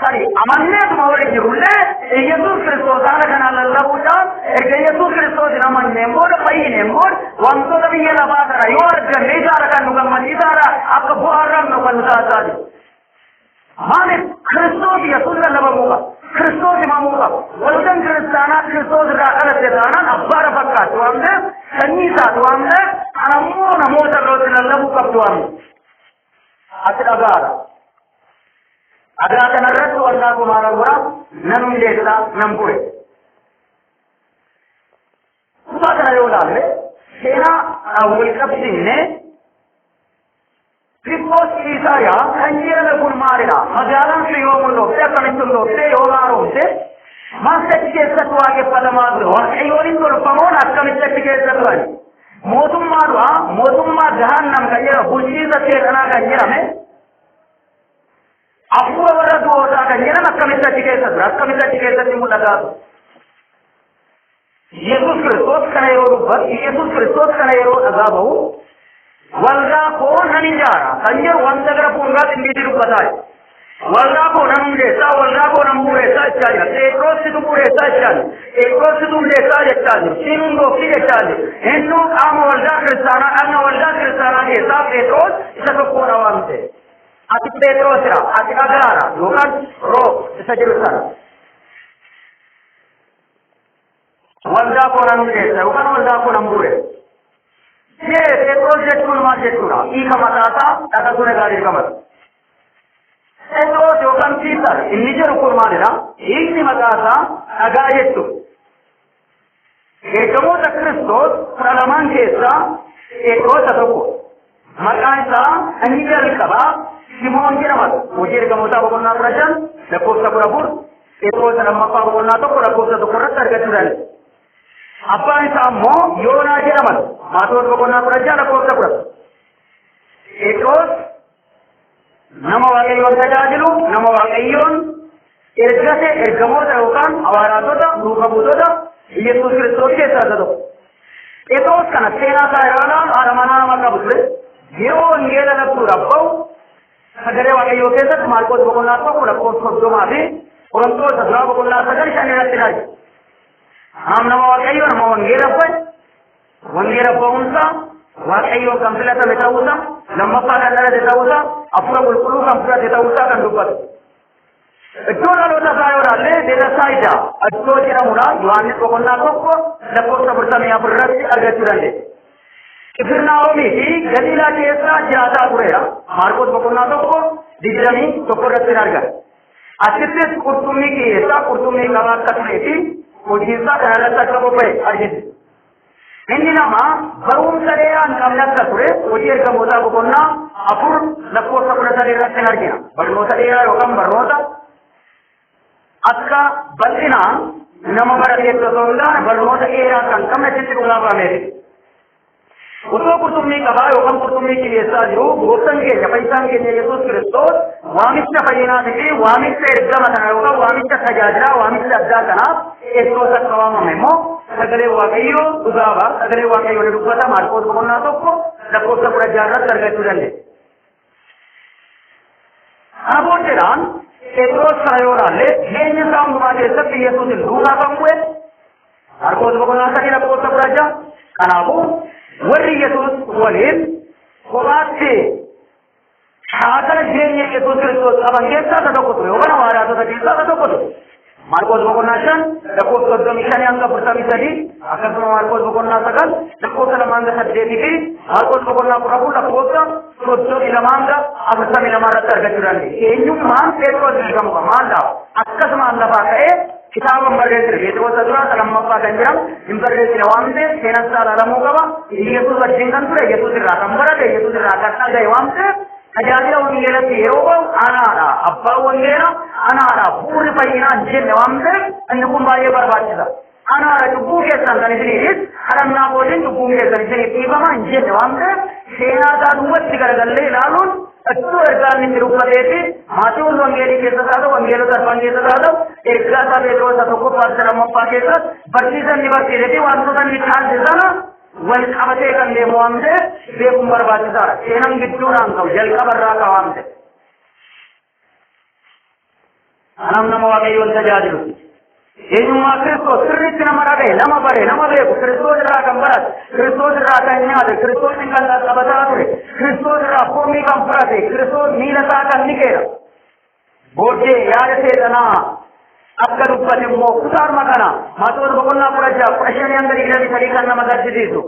Sari amanneetuma waliin jirullee Yesuus Kiristoos haala kanaan lallabuudhaan erga Yesuus Kiristoos hin amanneen booda fayyineen booda wantoota biyya lafaa kana yoo arganne isaadha kan nu gammachiisaadha akka bu'aarraa nu kan nu taasisaa. Maaliif Kiristoos Yesuus lallabamuu qaba. Kiristoos himamuu qaba. Waldaan kiristaanaa Kiristoos irraa dhalatte taanaan abbaadha fakkaatu waan ta'eef sanyii isaati waan ta'eef anammoo namoota irratti lallabuu qabdu waan ta'eef. Ati dhagaadha. Agar kanarratti waldaa kumaara gura nan hundeessa nan bure. Kutaa kana yoo ilaalle seenaa wal qabsiifne Kristos Isaya kanjira na kun marina magalan sa yomulo sa kanitulo sa yolaro sa masakit sa tuwage padamagro ay yorin ko pamona kamitakike sa tuwage motumma jahannam kanjira buljiza sa kanjira me apura wara dosa kanjira na kamitakike sa timulaga Yesus Kristus kana yoro agabau walga ko naninjara kanjer wandagara punga tindiru badai walga ko namde namure sa chaja ekros tu pure sa chaja ekros tu le sa chaja sinundo ki chaja enno am walga kristana ke sa ekros isa ko rawante ati petros ra ati agara lokan ro isa jerusa walga ko namure ये प्रोजेक्ट को मार्केट को ई का बताता आता सुने गाड़ी का मत तो जो कंप्यूटर निजे को मारेना एक नी बताता अगायेतु एकमो तक्रिस्तो प्रलमान केसा एको ततको मकांसा अंगीकार कबा सिमोन के नमत मुझे कमोता बोलना प्रजन लको सबरपुर एको तरम्मा बोलना तो लको तो करत तरगतुरल apa samo yona jeraman matur bogona praja na kota pura ekos nama wagayon sajajilu nama wagayon ergase ergamor darukan awaratota rukabutota Yesus Kristus ke sadado ekos kana sena sairana aramana makabutre yo ngela na turapau sagare wagayo ke sat marcos bogona to kula kos made oranto sadra bogona sajar shanera tinai हम नमो वाकैयो नमो वंगेरप्पा उनसा वाकैयो कंप्लीट देता उसा नम्मप्पा कंदर देता उसा अपुरा बुलकुलु कंप्लीट देता उसा कंडुपत एटोला लोटा सायोराले देता साइजा अट्टो जिरा मुड़ा युवानी को कोन्ना को लको सबरता में अपुर रति अर्गचुरले फिर नाओमी की गलीला केसा जाता पुरेरा मार्कोस बकोन्ना को दिजरमी तो रति अर्ग अचित्ते कुर्तुमी की ऐसा कुर्तुमी लगा कथलेती Mujizat adalah tercapai hari ini. Ini nama baru saya namanya terpure. Ujir kemudah bukannya apur lapor sapura saya rasa lagi. Baru saya orang baru ada. Atka bandina nama baru dia tersolat. Baru saya akan kami ciri ulama meri. Untuk kurtumni kaba, orang kurtumni kiri sahaja. Bukan ke, japaisang ke Yesus Kristus. Wamisnya payina dikiri, wamisnya erga matana yoga, wamisnya sajajra, wamisnya adjatana. Itu sakawam memo. Sagale wakayo, ugawa, sagale wakayo ni rupata marcos bogona toko. Lapor sapura jarat tergai turande. Abo teran, Petros sayorale, hanya sam rumade sati Yesus luga kamwe. Marcos bogona sati lapor sapura ja, kanabu. Wari Yesus walid kolate hadal jenya Yesus Kristus abangesa tadokotro ogana wara tadakisa tadokotro Marcos bogonashan dakot kodmishan yang pertama tadi akan Marcos bogonasakan dakot lamanga sadediki Marcos bogonna prabu dakota kodso ilamanga abasam ilamara targachurandi enyum man Petros digamu manda akkas manda pakai किताब बर्डेत्र वेदो तद्रा तलम्मप्पा गंजरम इंबर्डेत्र वामते सेनस्ता ललमुगवा येसु वर्जिंगंतुरे येसु रातंबरते येसु राकत्ता देवांते अजादिया उंगेला तेरोबा अनारा अब्बा उंगेला अनारा पूर्ण परिना जेनवांते अन्नकुंबाये बर्बादिदा अनारा तुबुके संतनिदिरिस हरन्ना बोलिन तुबुके संतनि पीबमा जेनवांते सेनादा दुवत्तिगरगल्ले लालुन अट्टू एर्गानी तिरुपदेति माचूल वंगेली के सदादो वंगेलो तरपंगे सदादो एर्गाता बेरो सतोको पार्चरमप्पा के सद बर्सीजन निवासी रेति वांसुदन निखाल देना वन खबते कंदे मोअंदे बेकुंबर बादशाह सेनम गिट्टूरां का जल खबर राका वांदे अनम नमो वाकेयों सजादिलो एनुमा क्रिस्तो सिर्रित नमरागे नमबरे क्रिस्तो जरा कंबरत क्रिस्तो जरा कन्यादे क्रिस्तो निकलता सबतातुरे क्रिस्तो जरा भूमि कंपराते क्रिस्तो नीलता कन्निकेरा बोझे यादसे जना अक्कर उपजे मो कुदार मगना मातोर बगुन्ना पुरजा प्रश्न अंदर इगली सरीकन्न मदर्ज दीसु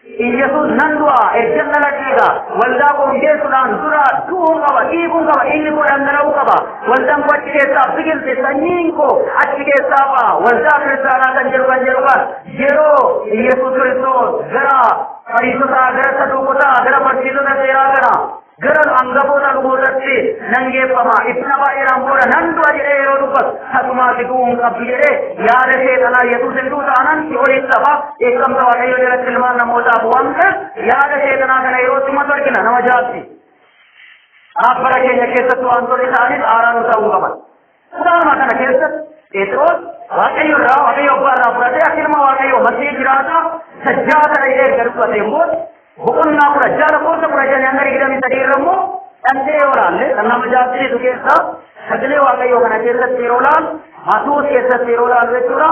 Yesus nandua erjanna lakiga walda ko yesulan sura duungava ibungava inni ko andara ukava waldam kwattike sa bigil se sanninko attike sapa walda kristana kanjeruga jero Yesus Kristus gara parisuta gara sadukota gara parisuta seragana Gara anggaboota lubootatti nan geeffama ibsa baay'eedhaan booda nan du'a jedhee yeroo dubbatu akkuma fituu hin qabdu jedhee yaada seexanaa Yesuus hin du'u taanaan si olitti hafa eegamsa Waaqayyoo jalatti ilmaan namootaaf waan ta'eef yaada seexanaa kana yeroo simatu argina nama jaabsi. Abbara keenya keessatti wantoonni ta'anis aaraan ta'uu qaban. Kutaanuma kana keessatti Phexros Waaqayyo irraa Waaqayyo abbaa irraa fudhatee akka ilma Waaqayyoo masii jiraata sajjaa kana jedhee erga dubbatee booda boqonnaa kudha jaala koota kudha janii hanga digdamii sadii irra immoo dhandhee yoo laalle kan nama jaabsiisu keessa sagalee Waaqayyoo kana keessatti yeroo laalu Maatuus keessatti yeroo laalu jechuudha.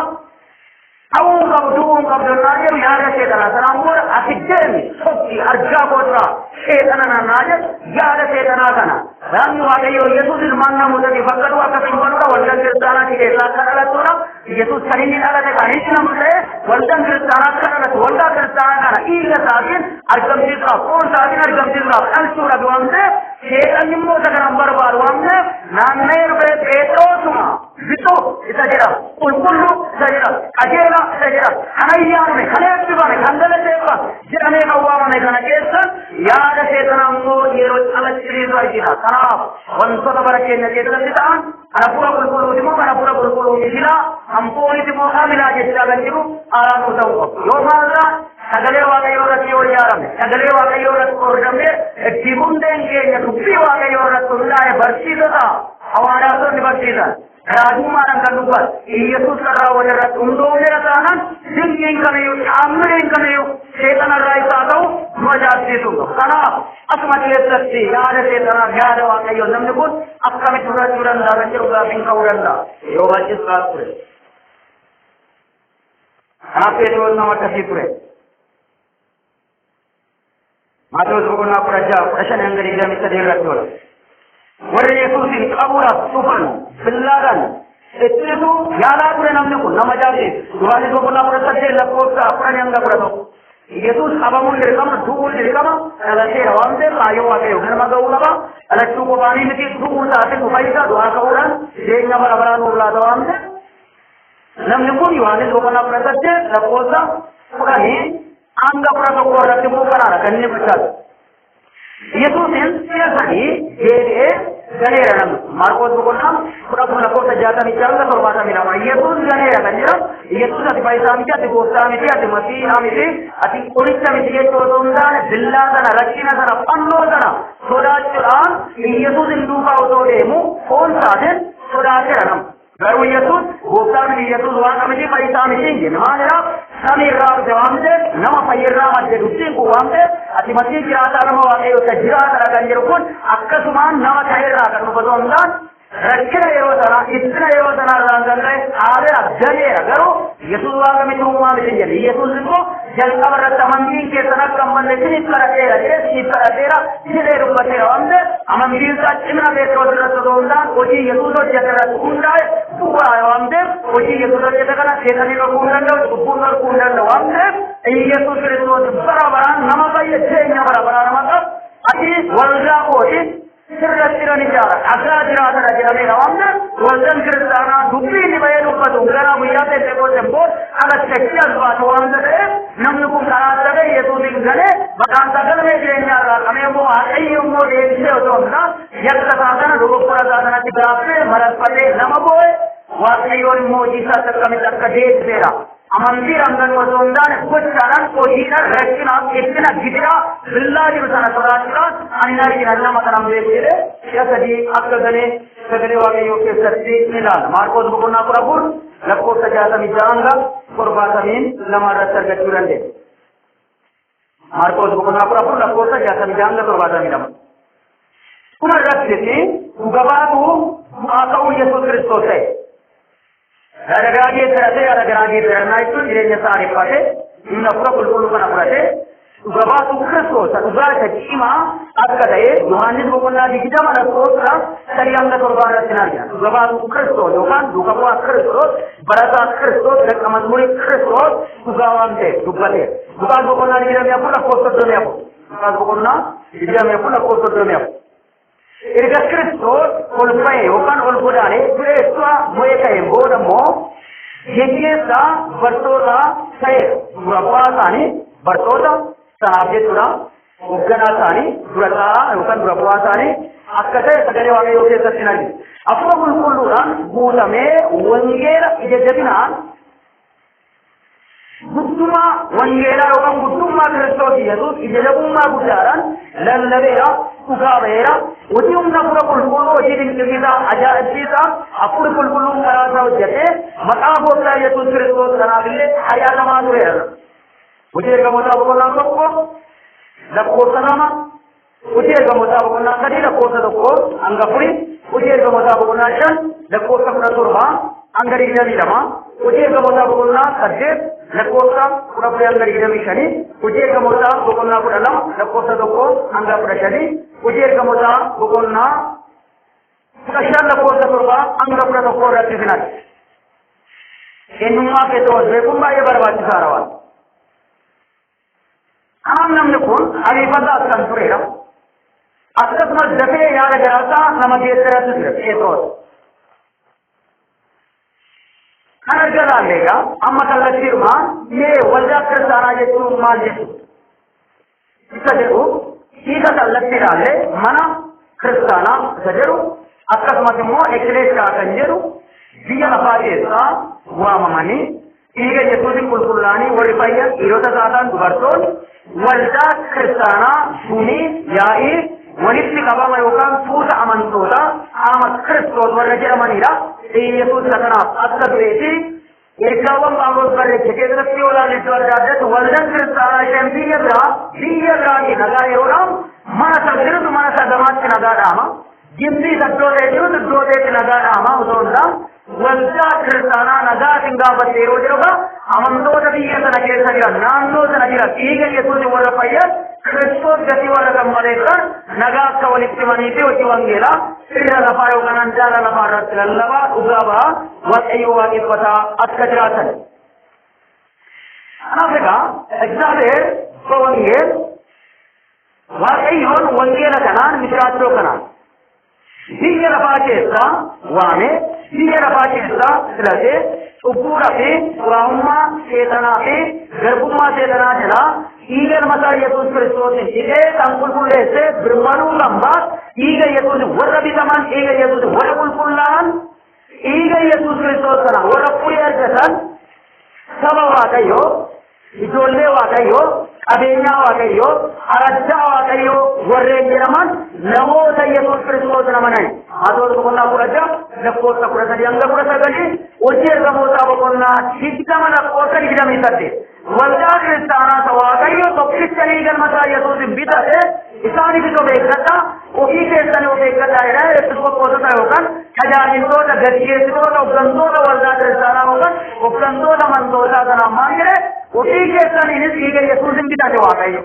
Ta'uun qabdu naa jedhu yaada seexanaa sanaan booda ati deemi sochii argaa kootraa seexana naannaa jedhu yaada seexanaa kana raamni Waaqayyoo Yesuus ilmaan namootatiif akka du'a akka finfanudha waldaan kiristaanaatti keessaa akka dhalatudha. Yesuus kan inni dhalate kan inni nama ta'e waldaan kiristaanaa akka dhalatu waldaa kiristaanaa kana dhiiga isaatiin argamsiisuudhaaf foon isaatiin argamsiisuudhaaf dhalchuudhaaf waan ta'eef seexanni immoo isa kanan barbaadu waan ta'eef naanna'ee dhufee Phexrosuma bituu isa jedhama qulqulluu isa jedhama qajeelaa isa jedhama kan ayyaaname kan eebbifame kan galateeffame jedhamee kan waamame kana keessa yaada seexanaa immoo yeroo calaqqisiisu argina. Kanaaf wantoota bara keenya keessatti ta'an kana fuula qulqulluuti immoo kana fuula qulqulluuti filaa kan fooniti immoo kaamilaa jechaa kan jiru haaraatu ta'uu qabu. Yoo maalirraa sagalee Waaqayyoo irratti yoo ijaarame sagalee Waaqayyoo irratti hordofne itti hundeen keenya dubbii Waaqayyoo irratti hundaa'e barsiisota hawaasonni barsiisan. Raajummaadhaan kan dubbatu Yesuus irraa wal irratti hundoofneera taanaan dinqiin kamiyyuu caammireen kamiyyuu seexana irraa isaa ta'u nu ajaa'ibsiisuu qabu. Kanaaf akkuma keessatti yaada seexanaaf yaada Waaqayyoo namni kun akkamitti fudhachuu danda'a kan jedhu gaaffiin ka'uu danda'a. Yoo baachisaa ture. Kanaaf Phexros nama akkasii ture. Maatiyoos boqonnaa kudha ja'a kudha shanii hanga digdamii sadii irratti oola. Warri Yesuusin qabuudhaaf dhufan billaadhaan ittisu yaalaa ture namni kun nama jaallatu. Yohaannis boqonnaa kudha saddeet lakkoofsa kudhanii hanga kudha tokko. Yesuus qabamuun dirqama du'uun dirqama dhalateera waan ta'eef kaayyoo Waaqayyoo galma ga'uu qaba. Dhalachuu qofaanii miti du'uu isaatiin nu fayyisa du'aa ka'uudhaan jireenya bara baraa nuuf laata waan ta'eef namni kun Yohaannis boqonnaa kudha saddeet lakkoofsa kudhanii hanga kudha tokko irratti immoo kanaadha kan inni bulchaatu. Yesuusin siyaasanii deebi'ee galeera namni. Maarqoos boqonnaa kudha kun lakkoofsa jaatamii hanga torbaatamii lama. Yesuus galeera kan jedhamu Yesuus ati faayisaa miti ati gooftaa miti ati masiihaa miti ati qoricha miti jechuu osoo hin taane billaa sana rakkina sana fannoo sana sodaachuudhaan Yesuusin duukaa osoo deemu foon isaatiin sodaateera namni. Garuu Yesuus gooftaa miti Yesuus waaqa miti faayisaa miti hin jenne maaliidhaaf samii irraa dhufe waan ta'eef nama fayyirraa madde dubbiin kun waan ta'eef ati masii jiraataa nama Waaqayyoo isa jiraatadha kan jedhu kun akkasumaan nama ta'erraa kan dhufu osoo hin taane rakkina yeroo sanaa ittina yeroo sanaa irraa kan ta'e haareera galeera garuu Yesuus waaqa miti uumaa miti hin jenne Yesuus immoo jalqaba irratti amantiin keessan akka hin banne isiniif kadhadheera isiniif kadhadheera jedhee dubbateera waan ta'eef amantiin isaa cimina Phexros irratti osoo hin taane hojii Yesuus hojjete irratti hundaa'e bu'uura waan ta'eef hojii Yesuus hojjete kana seexanii dhorkuu hin danda'u cubbuun dhorkuu hin danda'u waan ta'eef Yesuus Kiristoos bara baraan nama fayya jireenya bara baraa nama qabu ati waldaa kooti sirratti jiran ijaara akka jiraatadha jedhameera waan ta'eef waldaan kiristaanaa dubbii inni bahee dubbatu gara guyyaa Phexrosin booda ala shakkii as baatu waan ta'eef namni kun karaa ta'e Yesuusin galee maqaan isaa galmee jireenyaa irraa qabee immoo Waaqayyo immoo deebisee osoo hin taane yakka isaa sana dogoggora isaa sanatti gaaffee mararfatee nama boo'e Waaqayyoon immoo hojii isaatti akkamitti akka deebiseera. Amantiidhaan kan osoo hin taane gochaadhaan hojiidhaan rakkinaaf ittina gidiraa billaa jiru sana sodaachuudhaan ani argina nama kanaan beekee si'a sadii akka galee sagalee Waaqayyoo keessatti ni ilaala. Maarqoos boqonnaa kudha afur lakkoofsa jaatamii ja'a hanga torbaatamii lama irratti argachuu dandeenya. Maarqoos boqonnaa kudha afur lakkoofsa jaatamii ja'a hanga torbaatamii lama. Kun irratti dhuga baatu bu'aa ka'uu Yesuus Kiristoos ta'e. Garagaagee fudhatee garagaagee fudhannaa jechuun jireenya isaa ariifate humna fura qulqulluu kana fudhatee dhuga baatu Kiristoos dhugaa isa cimaa akka ta'e Yohaannis boqonnaa digdama lakkoofsa sadii hanga torbaa irratti ni argina. Dhuga baatu Kiristoos yookaan duuka bu'aa Kiristoos barataa Kiristoos dakka mazmurii Kiristoos dhugaa waan ta'eef dubbateera. Luqaas boqonnaa digdamii afur lakkoofsa soddomii afur. Luqaas boqonnaa digdamii afur lakkoofsa soddomii afur. Erga Kiristoos ol ba'e yookaan ol godaanee du'eessaa bu'ee ka'een booda immoo geggeessaa bartoota ta'e dura bu'aa isaanii bartoota sanaaf jechuudha Ugganatani, Durata, Ukan Rapuatani, Akate, Sagari Yokesatinari. Afro Kuluran, Gutame, Wangera, Ijatina, Gutuma, Wangera, Gutuma, Christofiatus, Ijabuma Gujaran, Lallavera, Ukavera, Udium Napura Kulu, Jidin Ajazita, Apur Kulu, Karasa, Jete, Makabota, Yatus, Sanabile, Ayana Maduera. Ujirga Motabola, Lakota nama, ujirga Motabona Kadi, Lakota the Court, Angapuri, ujirga Motabona Shan, Lakota Praturma, Angarina Lama, ujirga Motabona Kadi, Lakota, Purapianga Mishani, ujirga Motabona Purana, Lakota the Court, Angaprashani, ujirga Motabona, Kashan Lakota Turba, Angapra the Court at Tizinat. Enuma Ketos, Vepumba Barbatisarawa. Am namne kun ari bada santurera asas mal jafe yaad garata namage terasir etos anagala lega amma kallasirma ye walja kristana yetu maljetu isajeru ika kallasirale mana kristana sajeru asas matmo ekles ka kanjeru diya afadesa wamamani ಈಗ ಯಸೂದಿ ಕುಲ್ಕುಲ್ಲಾನಿ ಒಳಿಪಯ್ಯ ಇರೋದ ಸಾಧಾರಣ ಬರ್ಸೋನ್ ವಲ್ದ ಕ್ರಿಸ್ತಾನ ಸುನಿ ಯಾಯಿ ವನಿತ್ತಿ ಕಬಮಯೋಗಂ ಸೂತ ಅಮಂತೋದ ಆಮ ಕ್ರಿಸ್ತೋದ್ ವರ್ಣ ಜರಮನಿರ ಈ ಯಸೂದಿ ಸಕನ ಅತ್ತದ್ವೇತಿ ಏಕಾವಂ ಬಾಗೋಸ್ಕರ ಜಗೇಂದ್ರಸ್ಯೋಲ ನಿಟ್ವರ್ಜಾದತ್ ವಲ್ದನ್ ಕ್ರಿಸ್ತಾನ ಶಂಬಿಯದ್ರಾಗಿ ನಗಾಯೋರಾಮ್ ಮನಸ ವಿರುದ್ಧ ಮನಸ ದಮಾಚಿ ನಗಾರಾಮ ಜಿಂದಿ ಸತ್ಯೋದೇಶು ದುಡ್ಡೋದೇಶಿ ನಗಾರಾಮ ಉದೋಂದ Walda Kristana Naga Singapati Rojoga, Amando the Nagasaka, Nando the Naga, Eagle Yasuji Warapaya, Christo Gatiwara Kamaleka, Naga Kawalitimani, Tivangela, Srila Paragananda, Lava, Ugava, what Ayuva Ipata, Askatratan. Anafrica, example, for 1 year, what Ayon, 1 year Kanan, Mitra Kanan. Here Apachesa, Wane, here Apachesa, Rade, Upurape, Rama, Setanape, Garbuma Setanajala, Eager Mata Yatus Christos, Ide, Tampulese, Brumanu Lamba, Eager Yatus, Warabitaman, Eager Yatus, Warapulan, Eager Yatus Christos, Warapuya Jasan, Savawakayo, Idole Wakayo, Abenya Wakayo, Araja Wakayo, Warrenjeraman, Namo Yesus Christos Ramanai. Ador Kona Puraja, the Kota Puraja, Yanga Purasagati, Uche Ramota Bokona, Hitamana Kota Hidamitati. Walda Kristana Sawakayo, Christian Eagle Mata Yasus in Bita, Isani Bito Bekata, Oki Sanu Bekata, Kota Tayokan, Kajaninto, the Gatiato, Gandola Walda Kristana, Gandola Mandosa, Mangre, Oki San in his Eagle Yasus in Bita Wakayo.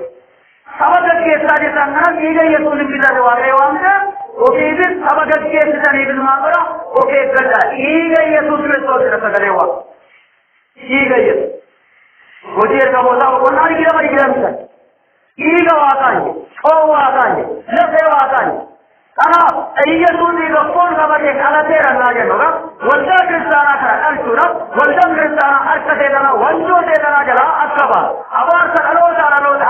Sabagat ke sari sangana ige yesulim bidar wale wanga oke ఇది sabagat ke sari bil magara oke kada ige yesulim sodra sagarewa ige yes godier ka bola onari gira mari gira misa ige wakani o wakani lebe wakani ana ige sudi ka phone ka bade ala tera naage noga wanda kristana ka altura wanda kristana arkate dana wanjo de dana jala akaba abar sa alo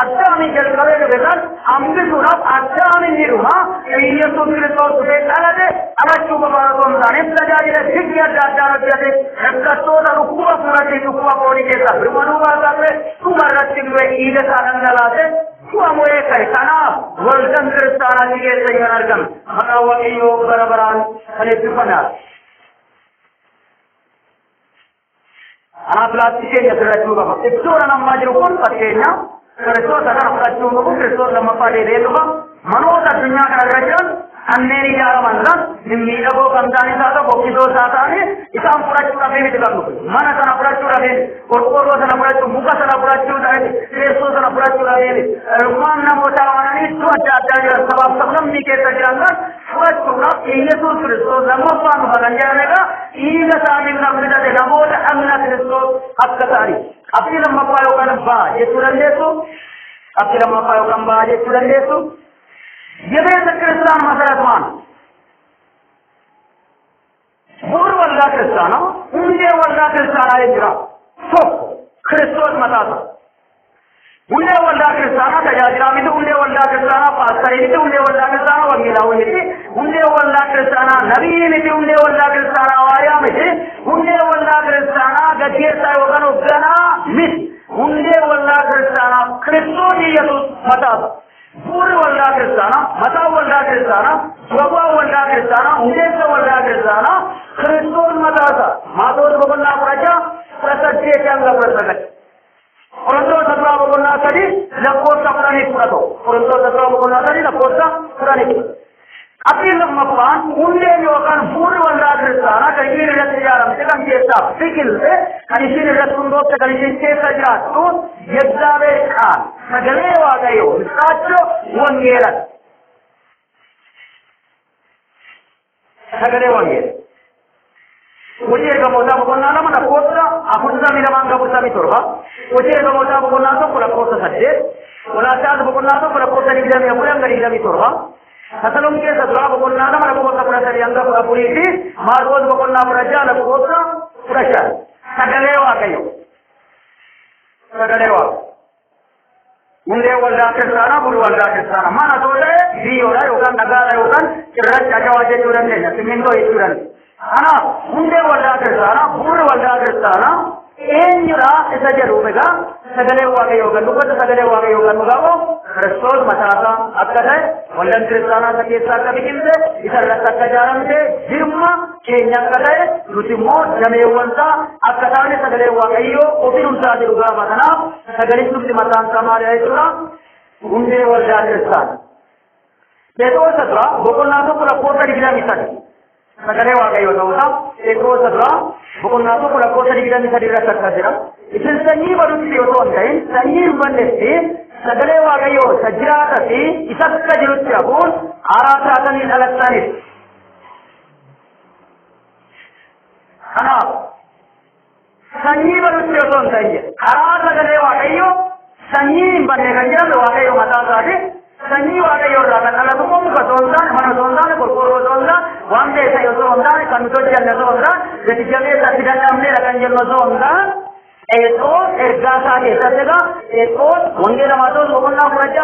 Adami jal kale bedan ambi sura adami niruma ige sudi ka sode alade alachu babaron dane plajari de thikya jara jade rakkato da rukuwa purate rukuwa pori ke sa brumanu balate kumar ratigwe ige sanandalate kuamoe kai sana waldan kristana ige sayanargam hanawa iyo barabaran kale tupana ana plastic ya teraju baba ibsura namma jirukun patenya Kristo sana pelacumu Kristo nama pada deluba manota dunia kerajaan anneri jara mandan nimmi abo kandani sata bokido sata ni isam pelacu kami itu kamu mana sana pelacu kami korporo sana pelacu muka sana pelacu dari Kristo sana pelacu kami rumah namo cawana ni semua jadi sebab sebelum nikah terjangkau pelacu nak Yesus Kristo nama panu baganjarnya ini kami nak berada namo amna Kristo akatari Apni nama payokan ba Yesuran desu apni nama payokan ba Yesuran desu Yebe Kristan Masaratman Bur walda Kristana unje walda Kristana ejra so Kristos matata Unde waldaa kiristaanaa tajaajilaa miti, hundee waldaa kiristaanaa paastarii miti, hundee waldaa kiristaanaa wangeelaawwan miti, hundee waldaa kiristaanaa nabii miti, hundee waldaa kiristaanaa waayaa miti, hundee waldaa kiristaanaa gaggeessaa yookaan hoogganaa miti, hundee waldaa kiristaanaa Kiristoos Yesuus mataasa. Buurri waldaa kiristaanaa, mataa waldaa kiristaanaa, gogoo waldaa kiristaanaa, hundeessa waldaa kiristaanaa Kiristoos mataasa. Maatota boqonnaa 18 hanga 19. Korontoota duraa boqonnaa 3 lakkoofsa 10 Korontoota duraa boqonnaa 3 lakkoofsa 10. Abdiin lammaffaan hundeen yookaan buurri waldaa kiristaanaa kan isheen irratti ijaaramte kan keessaa biqilte kan isheen irratti hundoofte kan isheen keessa jiraattu Yezaabeel kaan sagalee Waaqayyoo misraachoo wangeela sagalee wangeela. Hojii ergamootaa boqonnaa 2 lakkoofsa 42-47. Hojii ergamootaa boqonnaa 1 lakkoofsa 8. Qolaasiyyaas boqonnaa 1 lakkoofsa 24-27. Tasaloniqeessa duraa boqonnaa 2 lakkoofsa 13-14 fi Maarqos boqonnaa 16 lakkoofsa 15. Sagalee Waaqayyoo. Sagalee Waaqayyoo. Hundee waldaa kiristaanaa, bu'uura waldaa kiristaanaa. Mana ta'ee biyyoodha yookaan dhagaadha yookaan cirracha ajawaa jechuu dandeenya. Simmintoo jechuu dandeenya. Kanaaf hundee waldaa kiristaanaa, bu'uura waldaa kiristaanaa eenyudha isa jedhuuf egaa sagalee Waaqayyoo kan dubbatu sagalee Waaqayyoo kan dhugaa'u Kiristoos mataasaa akka ta'e waldaan kiristaanaa isa keessaa akka biqilte isa irratti akka ijaaramte jirma keenya akka ta'e nuti immoo dameewwansaa akka taane sagalee Waaqayyoo ofii dhumsaa jedhu gaafa kanaaf sagaleen nuti mataan isaa maaliidha jechuudha hundee waldaa kiristaanaa. Phexros dura boqonnaa 1 lakkoofsa 23. Sagalee Waaqayyoo ta'uusaa Phexros dura boqonnaa 1 lakkoofsa 23 irratti akkas jedha. Isin sanyii badutti otoo hin ta'in sanyii hin bannetti sagalee Waaqayyoo isa jiraataa fi isa akka jirutti hafuun haaraa taatanii dhalattaniif. Kanaaf sanyii badutti otoo hin ta'in karaa sagalee Waaqayyoo sanyii hin banne kan jedhamu Waaqayyoo mataa isaati. Sanyii Waaqayyoo irraa kan dhalatu immoo muka osoo hin taane, mana osoo hin taane, qorqorroo osoo hin taane, waan beekan osoo hin taane, kan nuti hojjanne osoo hin taane, gati jabeessa itti danda'amneedha kan jennu osoo hin taane, Phexros ergaa isaa keessatti egaa Phexros wangeela Maatewos boqonnaa 13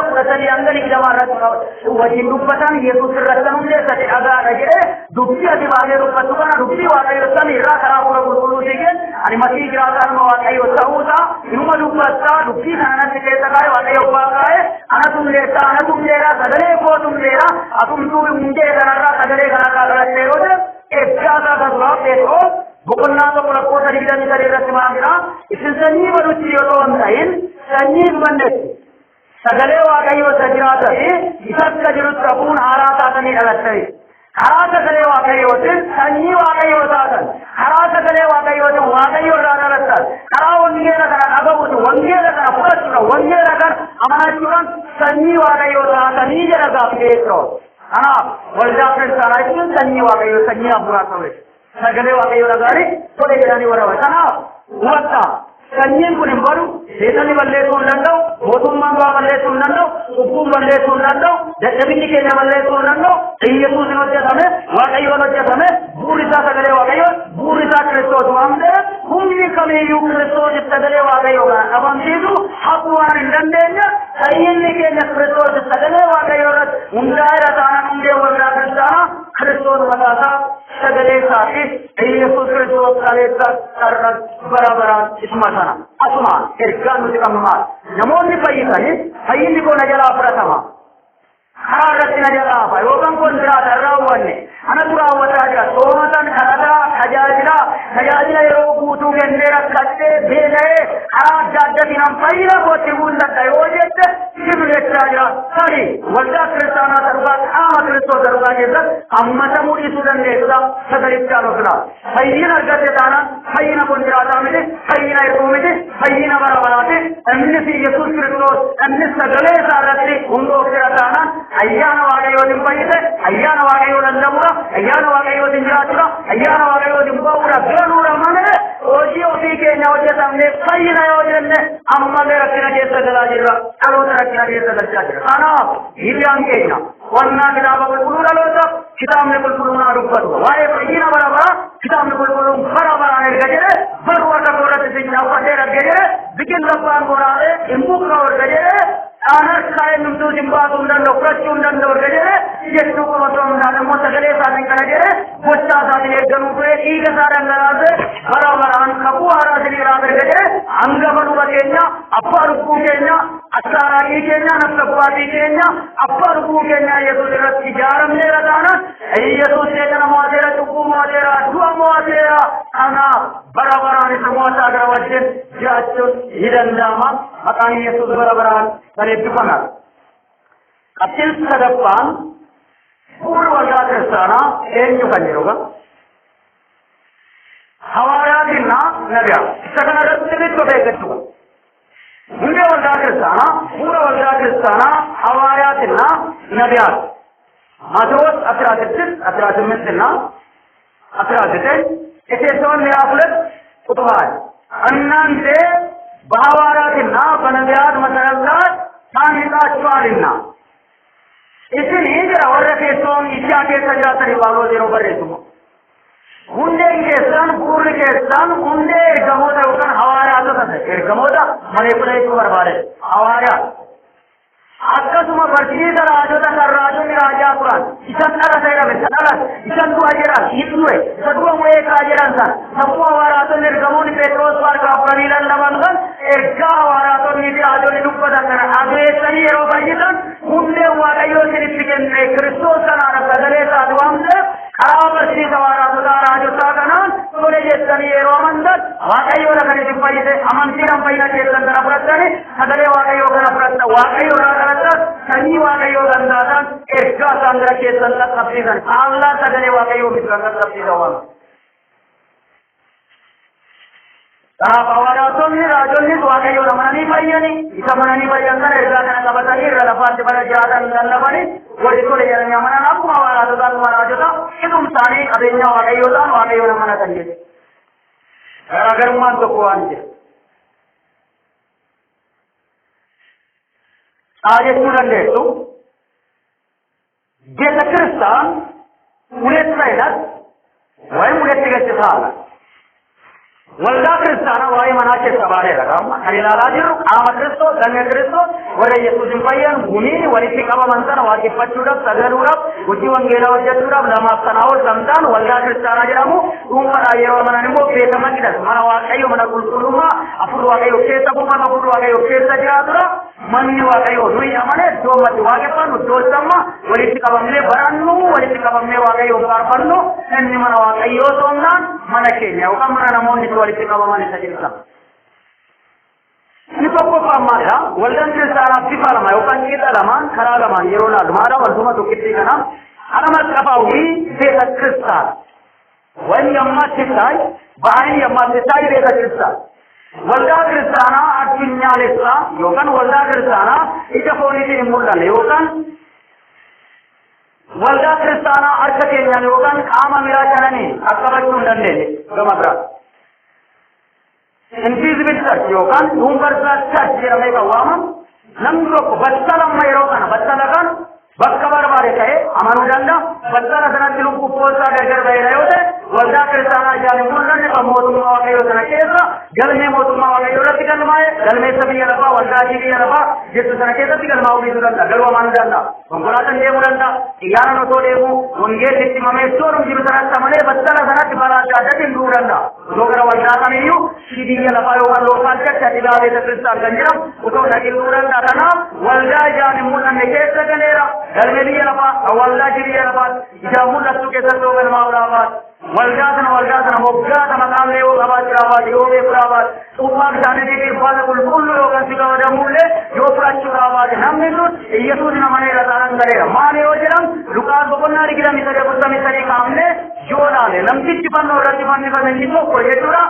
hanga 20 irratti wajjin dubbatan Yesuus irratti kan hundeessate dhagaadha jedhee dubbii ati baay'ee dubbattu kana dubbii Waaqayyoo samii irraa karaa fuula qulqulluutiin ani masii jiraataa ilma Waaqayyoo ta'uusaa inuma dubbattaa dubbii kana natti keessa kaa'e Waaqayyoo abbaa kaa'e anatu hundeessaa anatu hundeeraa sagalee kootu hundeeraa atumtuu hundee kanarraa sagalee kanarraa dhalattee yoo ta'e ergaa isaa kasuraa Phexros boqonnaa 1 lakkoofsa 23 irratti maal jedha isin sanyii badutti yoo ta'an ta'in sanyii hin bannetti sagalee Waaqayyoo isa jiraataa fi isa akka jirutti hafuun haaraa taatanii dhalattanii karaa sagalee Waaqayyootiin sanyii Waaqayyoo taatan karaa sagalee Waaqayyootiin Waaqayyoo irraa dhalattan karaa wangeela kana dhaga'uutiin wangeela kana fudhachuudhaan wangeela kana amanachuudhaan sanyii Waaqayyoo taatanii jedha gaafa Phexros. Kanaaf waldaa kiristaanaa jechuun sanyii Waaqayyoo sanyii hafuuraa ta'udha. Sagalee Waaqayyoo dhaga'anii tolee jedhanii warra kanaaf hubattaa sanyiin kun hin badu seexanni balleessuu hin danda'u mootummaan baa balleessuu hin danda'u cubbuun balleessuu hin danda'u dadhabinni keenya balleessuu hin danda'u Yesuus hin hojjetame Waaqayyoon hojjetame bu'uurri isaa sagalee Waaqayyoo bu'uurri isaa Kiristoos waan ta'eef humni kamiiyyuu Kiristoos sagalee Waaqayyoo kana dhabamsiisu haquu waan hin dandeenye sayyinni keenya Kiristoos sagalee Waaqayyoo irratti hundaa'eera taanaan hundee waldaa kiristaanaa Kiristoos mataasaa sagalee isaati Yesuus Kiristoos kaleessa karra bara baraan isma sana asuma ergaan nuti qabnu maal namoonni fayyisanii fayyinni kun na jalaa fudhatama karaa irratti na jalaa hafa yookaan kun jiraata irraa hubanne anatu raawwataa jira soomatan kadhataa tajaajila yeroo guutuu kennee rakkadhee beela'ee karaa adda addaatiin an fayyina kootti guuttadha yoo jette situ jechaa jira sani waldaa kiristaanaa dargaa qaama Kiristoos dargaa keessatti hammatamuu dhiisuu dandeessudha sagalichaan ofirraa fayyina argatte taanaan fayyina kun jiraataa miti fayyina hir'uu miti fayyina bara baraati innis Yesuus Kiristoos innis sagalee isaa irratti hundoofteera taanaan ayyaana Waaqayyootiin fayyite ayyaana Waaqayyootiin dabuudha ayyaana Waaqayyootiin jiraachuudha ayyaana Waaqayyootiin ba'uudha galuudha malee hojii ofii keenya hojjetamne fayyina yoo jenne ammallee rakkina keessa galaa jirra dhaloota rakkina keessa dachaa jira. Kanaaf hiriyyaan keenya wannaa kitaaba qulqulluu dhaloota kitaabni qulqulluun haa dubbatu. Waa'ee fayyina bara baraa kitaabni qulqulluun bara baraan erga jedhe barru akka koorratti sinyaaffatee erga jedhe biqiltuu abbaan goraadhee hin buqqaa erga jedhe aanas kaa'ee numtuu simbaasuu hin danda'u fudhachuu hin danda'u erga jedhe jechuu qabatoo hundaan immoo sagalee isaatiin kana jedhe gochaa isaatiin eegganuu ture dhiiga isaa dhangalaasee bara baraan kakuu haaraa siniiraaf erga jedhe hangafa luba keenya abbaa lubbuu keenya asaaraanii keenya nafsabbaatii keenya abbaa lubbuu keenya yesuus irratti ijaaramneera taanaan yesuus keenya mo'ateera cubbuu mo'ateera du'a mo'ateera kanaaf bara baraan isa mo'ataa gara wajjin jiraachuun ni danda'ama maqaan yesuus bara baraan kan eebbifamaa. Qabxiin sadaffaan fuula waldaa kiristaanaa eenyu kan jedhuga hawaariyaatinna nabiyaa isa kana irratti bifa beekachuudha. Hundee waldaa kiristaanaa fuula waldaa kiristaanaa hawaariyaatinna nabiyaa Maatewos 16 ኤፌሶን ምዕራፍ 2 ቁጥር 1 እናንተ በሐዋርያትና በነቢያት መሰረት ታንጻችኋልና इसी जरा और केसों इच्छा के सजातर वालों जेरो बरेसुम हुंडे केसन पूर्ण केसन हुंडे गमोदा उकन हवारे आतो सते गमोदा मने पुले को बरबारे हवारे आकसुम वर्षीद राजोदा कर राजो नि राजा पुराण इसन तरह से रवे सदला इसन को आजेरा इतुए सदुआ मुए काजेरा सा सबको हवारे आतो नि गमोनि पेट्रोस पार का प्रवीलन नवंगन एका हवारे आतो नि राजो नि दुपदन आगे सनी रो बजितन हुंडे वागयो सिरिपिकेने क्रिस्टोस नार सगले साधुवांसे खराबर्षी सवारा सुधा राजो सागनान तोले जेतनी रोमंदन वागयो लगने दिपयिते अमंतिरम पैना केतन तरप्रतने सगले वागयो गणप्रत वागयो रागरत सनी वागयो गंदादन एका संग्रह केतन तपसीदन अल्लाह सगले वागयो मित्रन तपसीदवन Tahapawaratonni rajonni waaqayyo namananii fayyani isa mananii fayyan kana ergaa kana qabatanii irra lafaatti bara jiraatan lallabanii wali tole jedhanii amanan akkuma hawaaraatotaan akkuma raajota hidhum isaanii qabeenya waaqayyootaan waaqayyo namanatan jedhe garaagarummaan tokko waan jira jechuu dandeessu Beeta Kiristaan uletti fayyadad wayim uletti gaccisaala waldaa kiristaanaa waa'ee manaa keessa baadheera kan ilaalaa jirru qaama Kiristoos damee Kiristoos warra Yesuus hin fayyan gumii walitti qabaman sana waaqeffachuudhaaf sagaduudhaaf hojii wangeelaa hojjechuudhaaf lamaaf sanaa ol gamtaan waldaa kiristaanaa jedhamu dhuunfaadhaan yeroo manan immoo beeta maqidhan mana waaqayyo mana qulqullummaa afurri waaqayyo keessa buufama afurri waaqayyo keessa jiraatudha manni waaqayyo nuyi amane iddoo matti waaqeffannu iddoo samma walitti qabamnee barannu walitti qabamnee waaqayyo faarfannu inni mana waaqayyoo ta'uudhaan mana keenya yookaan mana namoonni walitti qabaman isa jirta. Inni tokko faammaadha waldaan kiristaanaa bifa lama yookaan qixa lamaan karaa lamaan yeroo laalumaadha walduma tokkitti kana alama qabaawii beeta kiristaana. Wani yammaatti taa'e ba'anii yammaatti taa'e beeta kiristaana. Waldaa kiristaanaa addunyaalessaa yookaan waldaa kiristaanaa ija fooniitiin hin mul'anne yookaan waldaa kiristaanaa harka keenyaan yookaan qaama miraa jananii qaqqabachuu hin dandeenye gama biraa. Invisible church yookaan universal church jedhamee kan waamamu namni tokko battala amma yeroo kana battala kan bakka barbaade ta'ee amanuu danda'a. Battala sanatti lubbuu poosaa gargar ba'eera yoo ta'e waldaa kiristaanaa ijaan hin mul'anne kan mootummaa waaqayyoo sana keessa galmee mootummaa waaqayyoo irratti galmaa'e galmeessa biyya lafaa waldaajii biyya lafaa jettu sana keessatti galmaa'uu dhiisuu danda'a. Galuu amanuu danda'a. Konkolaataan deemuu danda'a. Xiyyaaraan otoo deemuu wangeelli itti himamee sooruu jiru sanatti amalee battala sanatti balaa adda addaatiin du'uu danda'a. Otoo gara waldaa kamiyyuu biyya lafaa yookaan lookaan caccaa dhibaa beeta kiristaan kan jedhamu otoo dhaqiluu danda'a. Kanaaf waldaa ijaan hin mul'anne keessa galeera. Galmee biyya lafaa waldaa biyya lafaa ijaan mul'attu keessatti galmaa'uu dhaabaat. Waldaa moggaata maqaan leewoo qabaachuu yoo beeku dhaabaat. Dhuunfaa isaanii irfaata qulqulluu yookaan si qabadamullee yoo fudhachuu dhaabaate namni sun Yesuus namaneera taanaan galeera. Maali yoo jedhamu Luqaas boqonnaa 23 kaafnee yoo laale namtichi fannoo irratti fannifame inni tokko jechuudha.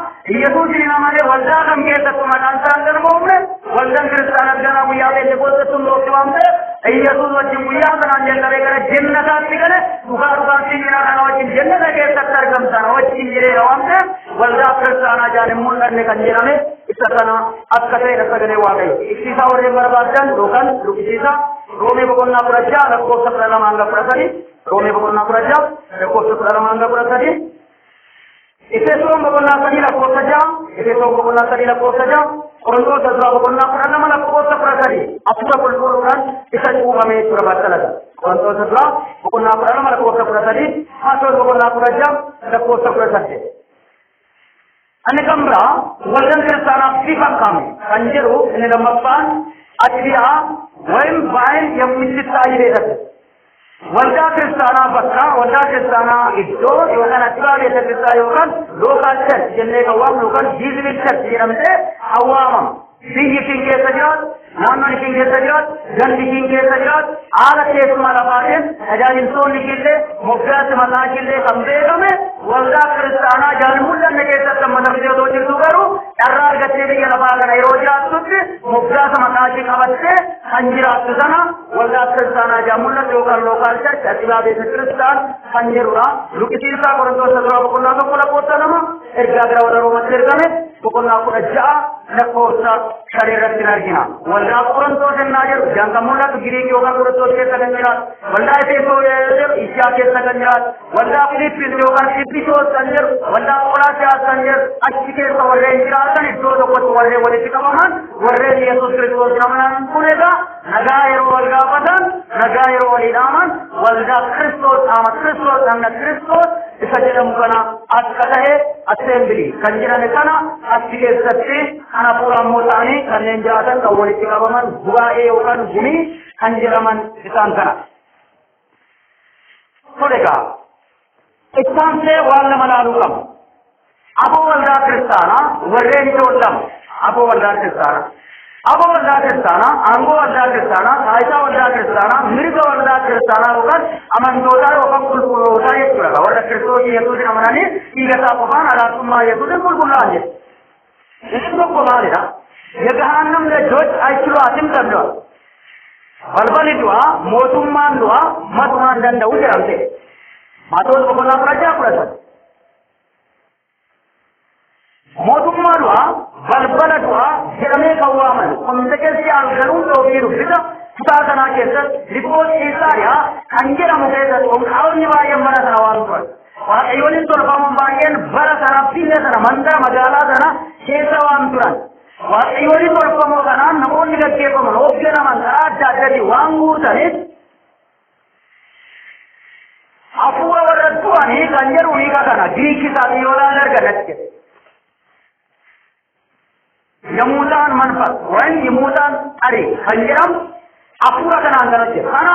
Yesuus namanee waldaa kam keessattuu maqaan isaan galmoofne waldaan kiristaanaa ganaa guyyaa beekte booddee sun dhoofti waan ta'eef yesus wajjin guyyaa sanaan jalqabee gara jannataatti gale dhugaa dhugaatiin jiraadhaan wajjin jannata keessatti argamtan wajjin jireenya waan ta'eef waldaa kiristaanaa jaanin mul'anne kan jedhame isa kana akka ta'edha sagalee waaqayyo. Ibsiisaa warreen barbaadan yookaan lubbisiisaa roomee boqonnaa 16 lakkoofsa 12 hanga 13 roomee boqonnaa 16 lakkoofsa 12 hanga 13 Efesoon boqonnaa 3 lakkoofsa 6 Efesoon boqonnaa 3 lakkoofsa 6 Qorontoos duraa boqonnaa 12 lakkoofsa 13 Hafuura qulqulluudhaan isa uumamee tura battalaga. Qorontoos duraa boqonnaa 12 lakkoofsa 13 Maatoos boqonnaa 16 lakkoofsa 18 Ani kamra waldaan kiristaanaaf bifa kami kan jedhu inni lammaffaan adiyaa wayim baay'een yommitti taa'ee waldaa kiristaanaa bakka waldaa kiristaanaa iddoo yookaan atibaa keessatti yookaan lookaal church jennee kan waamnu yookaan diizimil church jedhamtee hawaamama. Biyyi kin keessa jiraatu, naannoon kin keessa jiraatu, gandi kin keessa jiraatu, haala teessuma lafaatiin tajaajiltoonni killee moggaatti mataa killee kan beekame waldaa kiristaanaa jaalli mul'anne keessatti amma darbee otoo jirtu garuu carraa argattee biyya lafaa kana yeroo jiraattutti moggaasa mataatii qabattee kan jiraattu sana waldaa kiristaanaa jaalli mul'anne yookaan lookaal church atibaa beesa kiristaan kan jedhudha. Luqisiisaa Qorontoos duraa boqonnaa 1 lakkoofsa 2 ergaa gara warra Roomatti ergame boqonnaa 16 lakkoofsa 5 irratti argina. Waldaa Qorontoos ennaa jedhu jaan kan mul'atu Giriik yookaan Qorontoos keessa kan jiraatu, waldaa Efesoo jedhu Isiyaa keessa kan jiraatu, waldaa Filiippis yookaan Ephisoos kan jedhu, waldaa Qolaasiyaas kan jedhu achi keessa warreen jiraatan iddoo tokkotti warreen walitti qabaman warreen Yesuus Kiristoos namaan kun egaa nagaa yeroo wal gaafatan, nagaa yeroo walii dhaaman waldaa Kiristoos qaama Kiristoos hamna Kiristoos isa jedhamu kana akka ta'e assembly kan jedhame kana achi keessatti kana fuurammoo ta'anii kanneen jiraatan kan walitti qabaman bu'aa'ee yookaan gumii kan jedhaman isaan kana. Tolegaa ittaansee waan lama laaluu qabu. Aboo waldaa kiristaanaa warreen ijoollam aboo waldaa kiristaanaa. Aboo waldaa kiristaanaa, aangoo waldaa kiristaanaa, taayitaa waldaa kiristaanaa, mirga waldaa kiristaanaa yookaan amantootaa yookaan qulqullootaa jechuudha. Warra Kiristoos Yesuusin amananii dhiiga isaa qofaan alaabummaa Yesuusin qulqullaa'an jedhu. Inni tokko maalidha? Yagahaannam dajjoot achiluu atim danda'u. Balballi du'aa, mootummaan du'aa, matumaan danda'u jedhamte. Maatoos boqonnaa 16 mootummaa du'aa, balbala du'aa jedhamee kan waaman qomte keessi algaluun dhoofii dubbisa kutaa sanaa keessatti ripooti Isaaiyaa kan jedhamu keessatti qonqaa'onni baay'een bara sana waan turan. Waaqayyoon tolfaman baay'een bara sana biyya sana mandara magaalaa sana keessa waan turan. Waaqayyoon tolfamoo kanaan namoonni gaggeeffaman hoogganaman karaa adda addaatiin waan guutaniif hafuura warra du'anii kan jedhu hiika kana Giriikisaatii yoo ilaalle argannatti. Yamuudhaan manfaat waan yamuudhaan ari kan jedhamu hafuura kanaan kanatti kana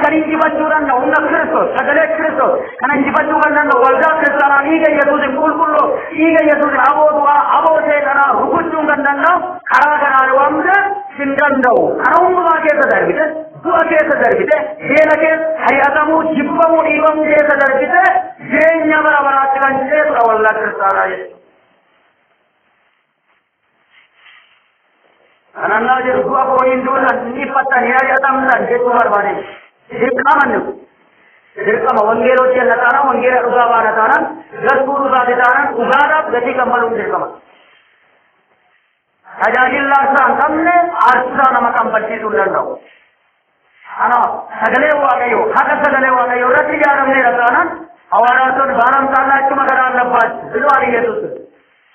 kan injifachuu danda'u humna Kiristoos sagalee Kiristoos kana injifachuu kan danda'u waldaa kiristaanaa dhiiga Yesuusin qulqulluu dhiiga Yesuusin aboo du'aa aboo seexanaa rukuchuu kan danda'u karaa kanaan waamte hin danda'u kana hundumaa keessa darbite du'a keessa darbite beela keessa hari'atamuu jibbamuu dhiibamuu keessa darbite jireenya bara baraatti kan jechuudha waldaa kiristaanaa jechuudha. Ananda jadi dua poin dulu ni patah ni ada tamdan je tu berbalik. Dirkaman ni. Dirkam wangero je natana wangero ugawa natana. Gasur ugawa natana ugara gati kamalum dirkaman. Ajajillah sang kamne arsa nama kampati sulan tau. Ano sagale wagayo haka sagale wagayo rati jaram ni natana. Awaratul baram tanah cuma kerana lepas. Itu hari itu.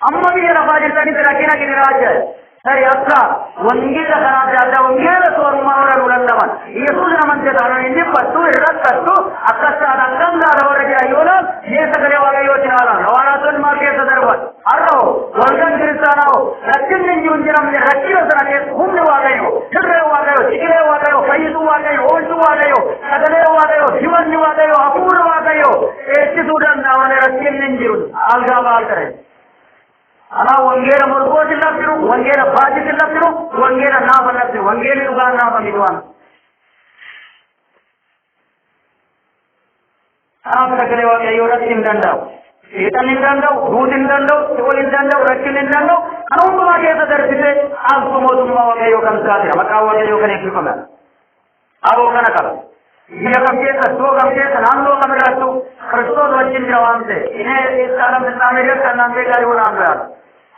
Amma dia lepas jadi tadi terakina kini raja. Sari akka wangila kana jada wangila sorumara nulandaman Yesus naman jadana indi pattu irakattu akassa adanganda arawaraja ayona ye sagale wagayo tinala nawaraton ma ke sadarbat arro walgan kirsanao rakkin ninjunjiram ne rakkilo sanake humne wagayo sirre wagayo sikile wagayo fayidu wagayo ontu wagayo sagale wagayo jiwanni wagayo apur wagayo etti sudan nawane rakkin ninjirun alga baltare ana wangera morgoji lafiru wangera baji lafiru wangera nafa lafiru wangera uga nafa midwan ana sagale wagayo rakkin dandau setan indandau dudin dandau tolin dandau rakkin indandau ana umma ke sadarbite alko modumma wagayo kan sadira maka wagayo kan ekipama Abo kana kala. Dia kamjeta, do kamjeta, nando kamiratu, Kristus wajib jawante. Ini Islam Islamiyah kan nanti kali ulang berat.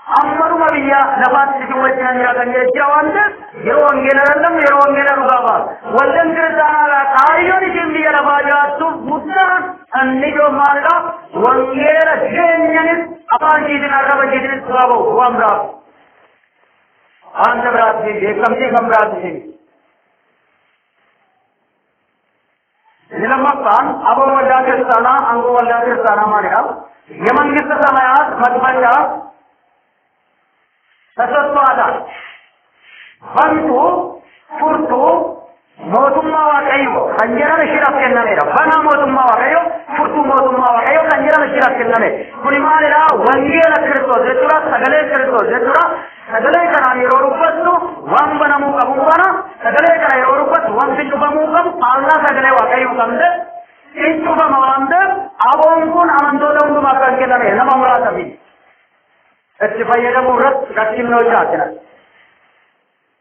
Ammaru mabiya nafas situasi yang akan jadi jawante. Yero anggena dalam, yero anggena rubaba. Wajan kerana kayu ni cimbi ada baja tu bukan nijo marga. Wanggena jenis apa jadi narga jadi rubaba. Wamra. Anda berarti kamji berarti. Nilamakkan, abu wajah ke sana, anggu wajah ke sana mereka. Yaman kita samayat, macam-macam. Sesuatu ada. Bantu, furtu, motumma wakayo. Kanjaran sirap kenna mera. Bana motumma wakayo, furtu motumma wakayo. Kanjaran sirap kenna mera. Kulimalera wangiela kerto, zetura sagale kerto, zetura sagale kana yorupattu, wambana muka mumbana, sagale kana yorupattu, wampitu bamukam, palna sagale wakayo kamde. Itu bamawande, abongkun amandolongu makan kenna mera. Namamra tabi. Estifayeda murat katim no jatna.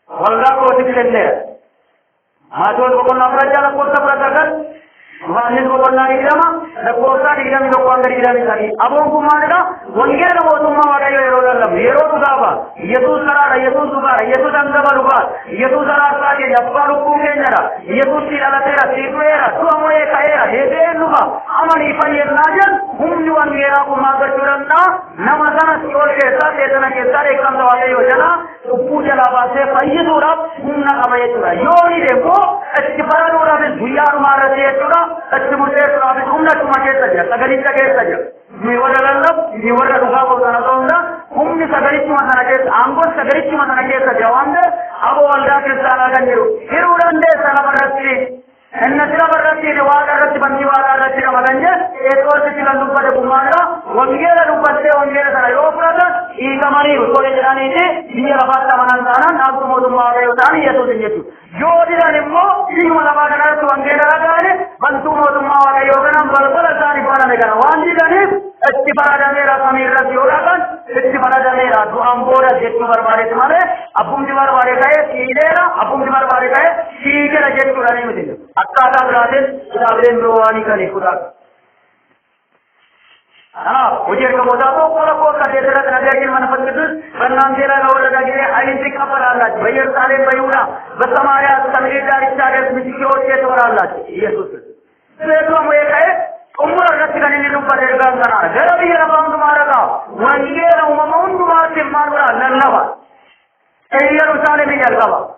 Walda ko dikende. Majon ko na prajala ko sa pradagan. Wahin ko na igama, na ko sa igami ko ang igami sari. Abong kumanida, wangera mo tumma wagayo erodalam. Ero tugaba. Yesu sarara, yesu tugara, yesu dandabaluba. Yesu sarara sa ye yappalu kugendara. Yesu sirala tera sirwera, tuamoye kaera, hede nuba. Amani payen najan, humni wangera kumaga churanda. Namasana siolke sa tetana ke sare kanda wagayo jana. Puja labase payyedura, humna kamayedura. Yoni demo, estiparadura be duyaru marase tura. Tachmute tura be humna tumake saja. Sagari take saja. Niwaralanna, niwara ruga ko tanadonda. Humni sagari tumana ke ango sagari tumana ke saja. Wande abo walda ke sana ganjeru. Hirurande sana barasti. Ennasira barasti ne waga rasti bandi waga rasti na maganje. Eko sila nupade kumanda. Wangera nupade wangera sana yoprada. Ika mari usole jani ne. Dia lapata manantana. Naku modu waga yotani yesu dinyetu. Yodira nimmo. Ima lapata rasti wangera ragane. Bantu modu waga yoganam balbala jani pana negana. Wandi jani. Esti parada mera samir rasti yogakan. Esti parada mera duambora jetu barbare tumare. Abum di barbare kaya siidera. Abum di barbare kaya siidera jetu rani mudindu. Akkada beratin sabren rohani kali kudak. Ujian kemudian tu kalau kau kata dia nak jadi mana pun itu, pernah dia nak orang lagi ain tik apa Allah, bayar sahaja bayura, bersama ayat sambil dari cara misior dia tu Allah, Yesus. Sebab mereka umur orang kita ini lupa dari bangsa. Jadi dia orang kemana kau? Wanita umum umum macam mana nelawa. Ia usaha ni jaga.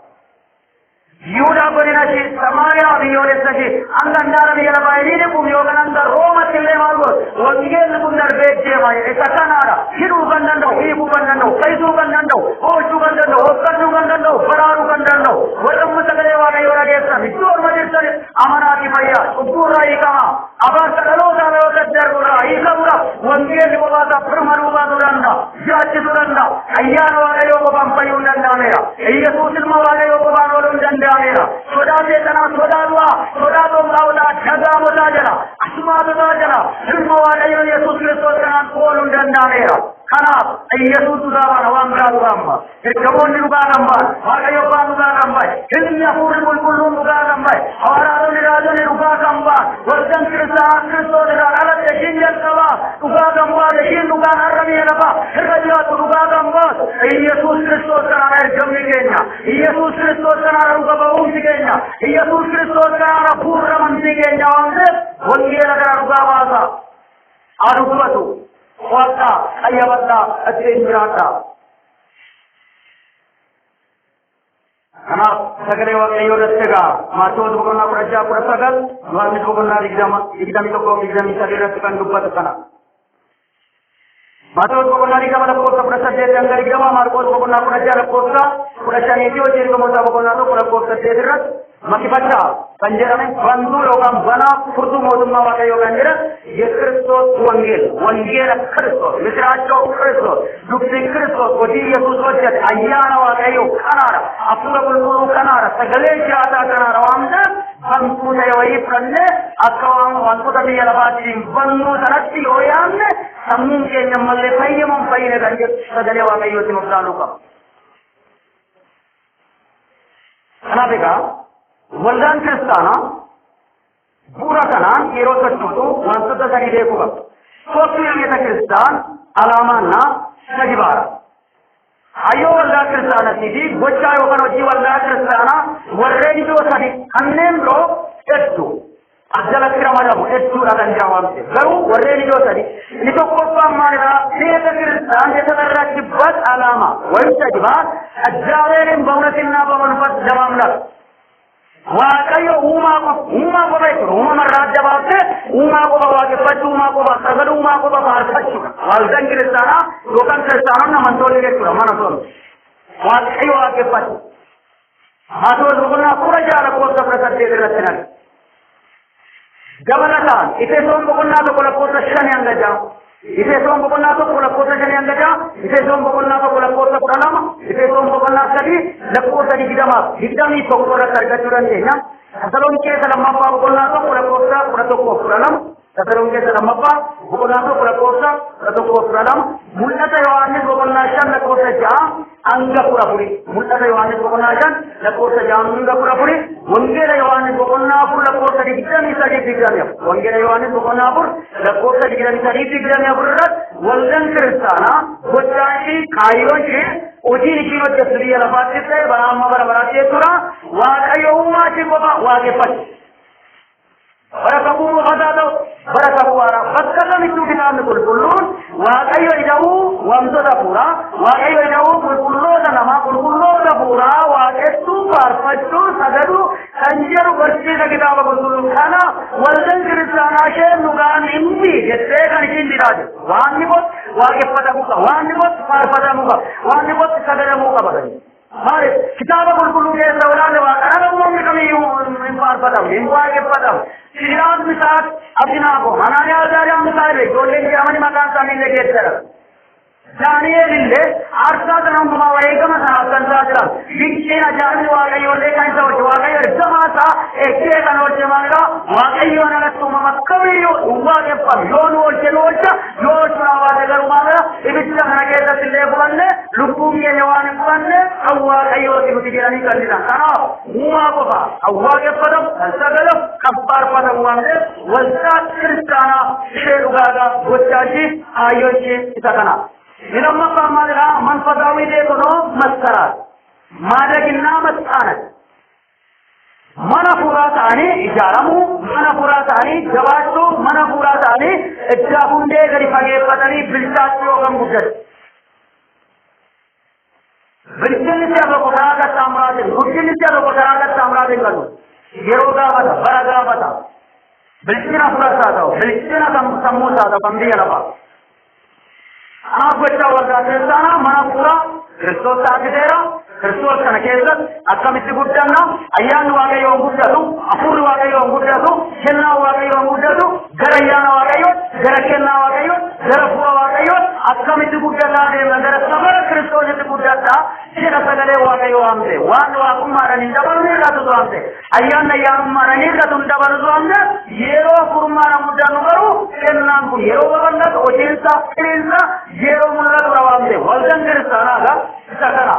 Yuda berinasi samaya bioresasi angandara biara bayi pun yogananda Roma tille malu wangel bundar beje mai ekatanara hiru gandando ibu gandando kaisu gandando oju gandando okkanu gandando bararu gandando waram sagale waga yora gesa mitur majisare amarati payya upura ikama abasa kaloda yogadar gura ikabura wangel bawada brahmaru gaduranda jati duranda ayyana waga yoga bampai undanda mera eyya susilma waga yoga banolu undanda mera soda betana soda dua soda domlaula jaga mudajala asmadu dajala ilmu wala Yesus Kristus kana kolun danda mera kana Yesus tudawa nawanga ugamba ekabon diruga gamba waga yoga nuga gamba hinya purul kulun nuga gamba awara ni raja ni ruga gamba warjan Kristus dira ala tekinjal kawa nuga gamba dekin nuga harami elaba raja nuga gamba Yesus Kristus kana erjamni kenya Yesus Kristus kana ruga baum kenya Yesus Kristus kana purra manti kenya wande wangela kana ruga wasa arubatu wata ayabata atrenjata ana sagale wa yoratega mato dugona praja prasagal wami dugona exam sagale kan dupat kana mato dugona rigama ko prasad de angar rigama marko dugona praja ko praja nitio jirgo mota dugona ko de Makibaca, panjang bantu logam bana furtu modum nawa kayo ganjera, Yesus wanggil Kristus, Misrajo Kristus, dukti Kristus, wadi Yesus wajat, ayana nawa kayo kanara, apura bulu kanara, segala jata kanara wamda, bantu saya wai pranne, akawang bantu tadi yalabati, bantu sanati loyamne, samun ke nyamalle paye paye ganjera, segala nawa kayo timukna luka. Kenapa? Waldaan kiristaanaa bu'uura kanaan yeroo sochootu wantoota sadii beekuu qaba. Sochii biyya kiristaan alaamaannaa sadi baara. Hayyoo waldaa kiristaanaatii fi gochaa yookaan hojii waldaa kiristaanaa warreen ijoo sadi kanneen biroo hedduu jalatti ramadamu hedduudha kan jiran waan ta'eef garuu warreen ijoo sadi inni tokkoffaan maalidhaa beeka kiristaan keessatti jibbaat alaama wayita jibaat ajjaareerin ba'uunatinaa ba'uunfat jamaamlaa waaqayyo uumaa qofa jechuudha uumamarraa adda baaftee uumaa qofa waaqeffachuu uumaa qofa sagaduu uumaa qofa faarfachuu waldaan kiristaanaa yookaan kiristaanonni amantoonni jechuudha mana toonu waaqayyo waaqeffachuu Maatoon boqonnaa 16 irratti nan dabalataan Efesoon boqonnaa 1:5 hanga 6 Efesoon boqonnaa 1:5 hanga 6 Efesoon boqonnaa 1:12 Efesoon boqonnaa 3 21 irratti argachuu dandeenya. Tasaloniikee lammaffaa boqonnaa 1:11 Tasaloniikee lammaffaa boqonnaa 1:11 mul'ata Yohaannis boqonnaa 5:6 hanga 14 mul'ata Yohaannis boqonnaa 5:6 hanga 14 wangeela Yohaannis boqonnaa 4:23 wangeela Yohaannis boqonnaa 4:23 irratti waldaan kiristaanaa gochaa ishee kaayyoon ishee hojiin isheen hojjettu biyya lafaatti ta'e bara amma bara baraatti jechuudha waaqayyo uumaa ishee qofa waaqeffatu. Bara kabuu qofataa ta'u bara kabuu haaraa bakka kamittuu kitaabni qulqulluun waaqayyo ida'uu wantoota fuuraa waaqayyo ida'uu qulqulloota namaa qulqulloota fuuraa waaqessuu faarfachuu sagaduu kan jedhu barsiisa kitaaba qulqulluu kana waldaan kiristaanaa isheen dhugaan himmi jettee kan isheen didaa jirtu waan ni qotti waaqeffatamuu qaba waan ni qotti faarfatamuu qaba waan ni qotti sagadamuu qaba kan maali kitaaba qulqulluu keessa olaanaa waaqana namoonni kamiyyuu hin faarfatamu hin waaqeffatamu Sirat misal abdina ko manane azari am misal ijoolleen jedhamani maqaan isaanii illee keessadha. Daani'eel illee aarsaa sana hundumaa wareegama sanaaf kan taasisan biqeen ajaa'ibni waaqayyoollee kan isa hojje waaqayyo ergamaa isaa eegee kan hojje maalidha waaqayyoon alatti uumama kamiyyuu hin waaqeffamu yoo nu hojje nu hojja yoo hojjuna baate garuu maalidha ibidda kana keessatti illee furanne lubbuun keenya waan hin furanne kan waaqayyooti nuti jedhanii kan jedhan kanaaf uumaa qofa kan waaqeffatamu kan sagadamu kan faarfatamu waan ta'eef waldaa kiristaanaa ishee dhugaagaa gochaa ishee kaayyoo ishee isa kana. Ilamma qamadira manfatawi deekono maskarat maadagina matsaanat mana furaataani ijaaramu mana furaataani jabaachuu mana furaataani itti hundee gadi fageeffatanii bilchaachuu yookaan guddatu. Bilchinni siya tokko karaa gatti amraatiin guddinni siya tokko karaa gatti amraatiin gadu yeroo gaafata bara gaafata bilchina furataa ta'u bilchina sammuu isaa ta'u kan biyya lafaa. Anak baca warga Kristana mana pura Kristus taatidera Kristus kana keessatti akkamitti guddanna ayyaanni waaqayyoo guddatu afurri waaqayyoo guddatu kennaa waaqayyoo guddatu gara ayyaana waaqayyoo gara kennaa waaqayyoo gara fuula waaqayyoo akkamitti guddataa deemna gara sabara Kiristoositti guddataa jedha sagalee waaqayyoo waamte waan waaqummaadhaan hin dabalne irratti waamte ayyaanni ayyaanummaadhaan irratti hin dabalu waamte yeroo furmaana guddannu garuu kennaan kun yeroo babal'atu hojiinsa qiriinsa yeroo mul'atu waamte waldaan kiristaanaa isa kana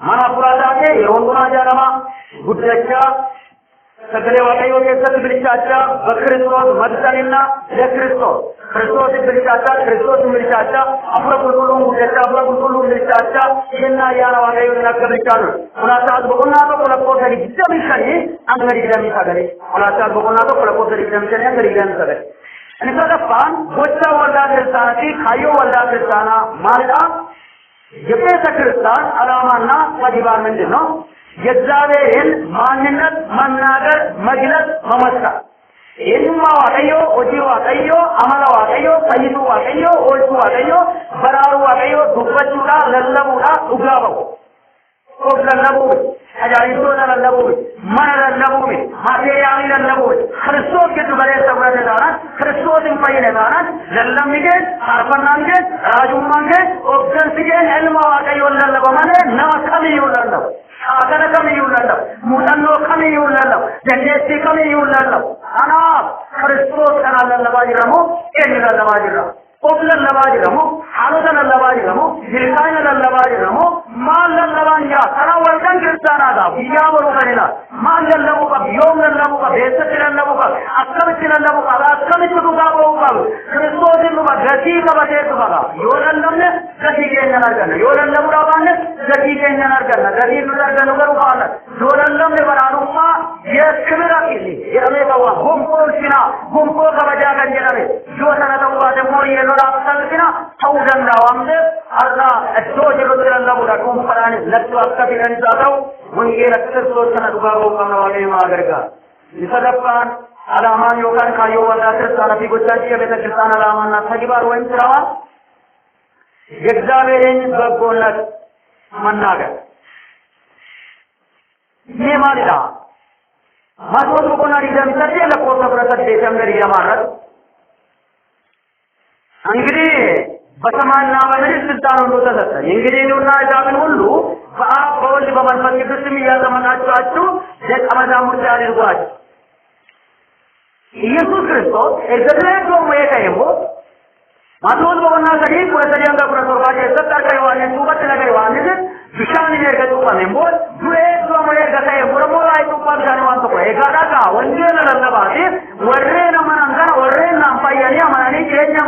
mana furaataake yeroo hundumaa jaalama guddachaa sagalee waaqayyoo keessatti bilchaachaa bakristoos maddaninna Kiristoos bilchaachaa Kiristoos bilchaachaa afura qulqulluun guddachaa afura qulqulluun bilchaachaa kennaa ayyaana waaqayyoo akka bilchaatu kunaasaas boqonnaa tokko lakkoofsa 25 hanga 29 kunaasaas boqonnaa tokko lakkoofsa 25 hanga 29 inni sadaffaan gocha waldaa kiristaanaa kaayyoo waldaa kiristaanaa maalidha? የቤተ ክርስቲያን ዓላማና ተግባር ምንድነው? የእግዚአብሔርን ማንነት መናገር መግለጽ መመስከር ይህንማ ዋቀዮ ሆጂ ዋቀዮ አመላ ዋቀዮ ፈይቱ ዋቀዮ ኦልቱ ዋቀዮ በራሩ ዋቀዮ ዱበቹዳ ለለቡዳ ዱጋበው ለለቡ አጃሪቶ ለለቡ ማን ለለቡ ማቴሪያል ለለቡ ክርስቶስ ከተበለ ተብራደና ክርስቶስን ፈይነና ለለምገ አርፈናንገ ራጁማንገ ኦብሰንስገ ህልማ ዋቀዮ ለለቡ ማለት ነው ከሚዩ ለለቡ አገነ ከሚዩ ለለቡ ሙጠኖ ከሚዩ ለለቡ ደንዴሲ ከሚዩ ለለቡ አና ክርስቶስ ከናለለባ ይረሙ እኔ ለለባ ይረሙ Oblan labajiramu, halutan labajiramu, hilkaina labajiramu, mal labaanja, kana waldan kirtanaga, Asa, Viyamu Kanina, Mandan Nabuka, Yoman Nabuka, Besatin Nabuka, Akamitin Nabuka, Akamitu Gabu, Christosin Nuba, Gati Kavatetuba, Yolan Namne, Gati Kenyanargan, Yolan Naburan, Gati Kenyanargan, Gati Nugarupana, Yolan Namne Varanuma, yes, Kimiraki, Yameka, Humpolsina, Humpo Kavajagan Janare, Josana the Mori and Salsina, Haudan Rawamde, Arna, a soldier of the Nabuka, Kumparan, Let's Kapi and Zado, when he had a solution at Gabo Kamawani Magarga. Nisadapan, Alaman Yogan Kayo and Asana Pigusachi with the Kisana Laman Sagibar went Rawa. Examin Babonat Managa. Nemarida. Masu Bonadam Satya, the Court of Rasa December Yamarat. Angry. Basaman Navanis Sultan Luta, Ingrid Luna Javan Ulu, Paul Baman Kisimi Yasamanachu, that Amadamuja watch. Jesus Christo is the great way I am. Matul Bavana, was a younger brother, Satakawan and Subatanagan, is it? Vishani Negatuanimbo, great from where the same Murmura to Pajan to Egaraga, one year and Navati, were Renamanga, or Renam Payani, Kenya,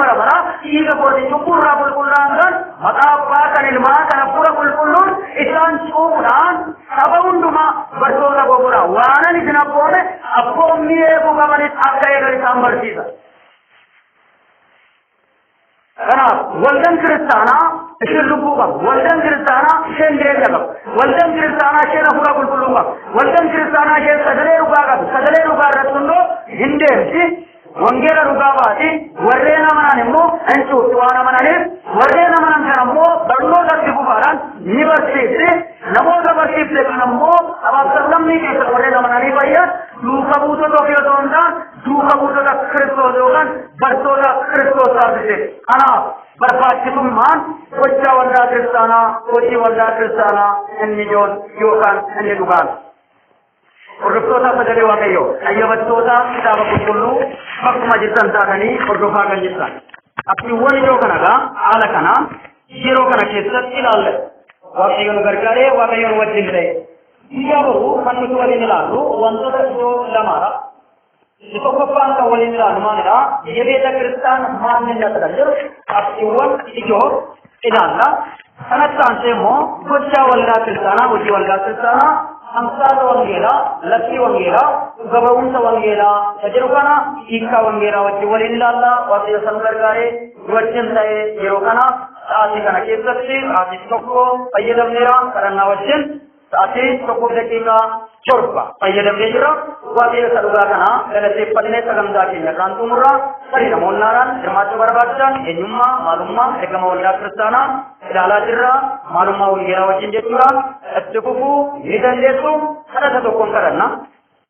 either for the Chupura Pulkulangan, Matapa and Ilmat and Pura Pulkulur, it's on Churan, Sabunduma, Bartola Bobura, one is in a pole, upon me, Bugaman after summer season. Walden Kristana, Shilububa, Walden Kristana, Shendrega, Walden Kristana, Shenapura Puluma, Walden Kristana, Sadale Rugatundo, Hindem, Wangera Rugavati, Wardena Mananimo, and Chuana Manane, Wardena Mananamo, Barno Tibubaran, Never State, Namoda Barship Namo, about the meeting of Wardena Mananibaya, Lukabuto of Yodonda, Lukabuto of Christo Dogan, Bartola Christo Services, Anna, Barpachikuman, Pocha Kristana, Pochi Kristana, and Nijon, Yokan, and Yugan. Uruptosa Padalewa Kayo, Ayavatosa, Tavapulu, Pakmajitan Takani, Urduka Kanjitan. Apni one Yokanaga, Alakana, Shirokana Kisat, Ilal, Wakayon Gargare, Wakayon Wajindre. Yabu, Kanutu, one to the Lamara. Sipopanga Walina Manila, Yeveta Kristan, Manina Trader, Apni one Ijo, Ilanda, Anatantemo, Pucha Walga Kristana, Ujiwalga Kristana. Amsada Wangera, Lucky Wangera, Gavaunsa Wangera, Sajarukana, Ika Wangera, what you were in Lala, what is Sangargare, Wachin Yerokana, Asikana Kesati, Atisoko, Payadamera, Karanawachin, Ati, Soko Dekika, Chorpa, Payadamera, what is Sarugana, Relate Padineta Gandaki, Rantumura, Sarina Monaran, Yamatu Barbatan, Enuma, Maluma, Ekamola Kristana, Dalajira, Maluma Wangera Wachin Jetura, Atupu, Nidan Jesu, Sarasa Konkarana.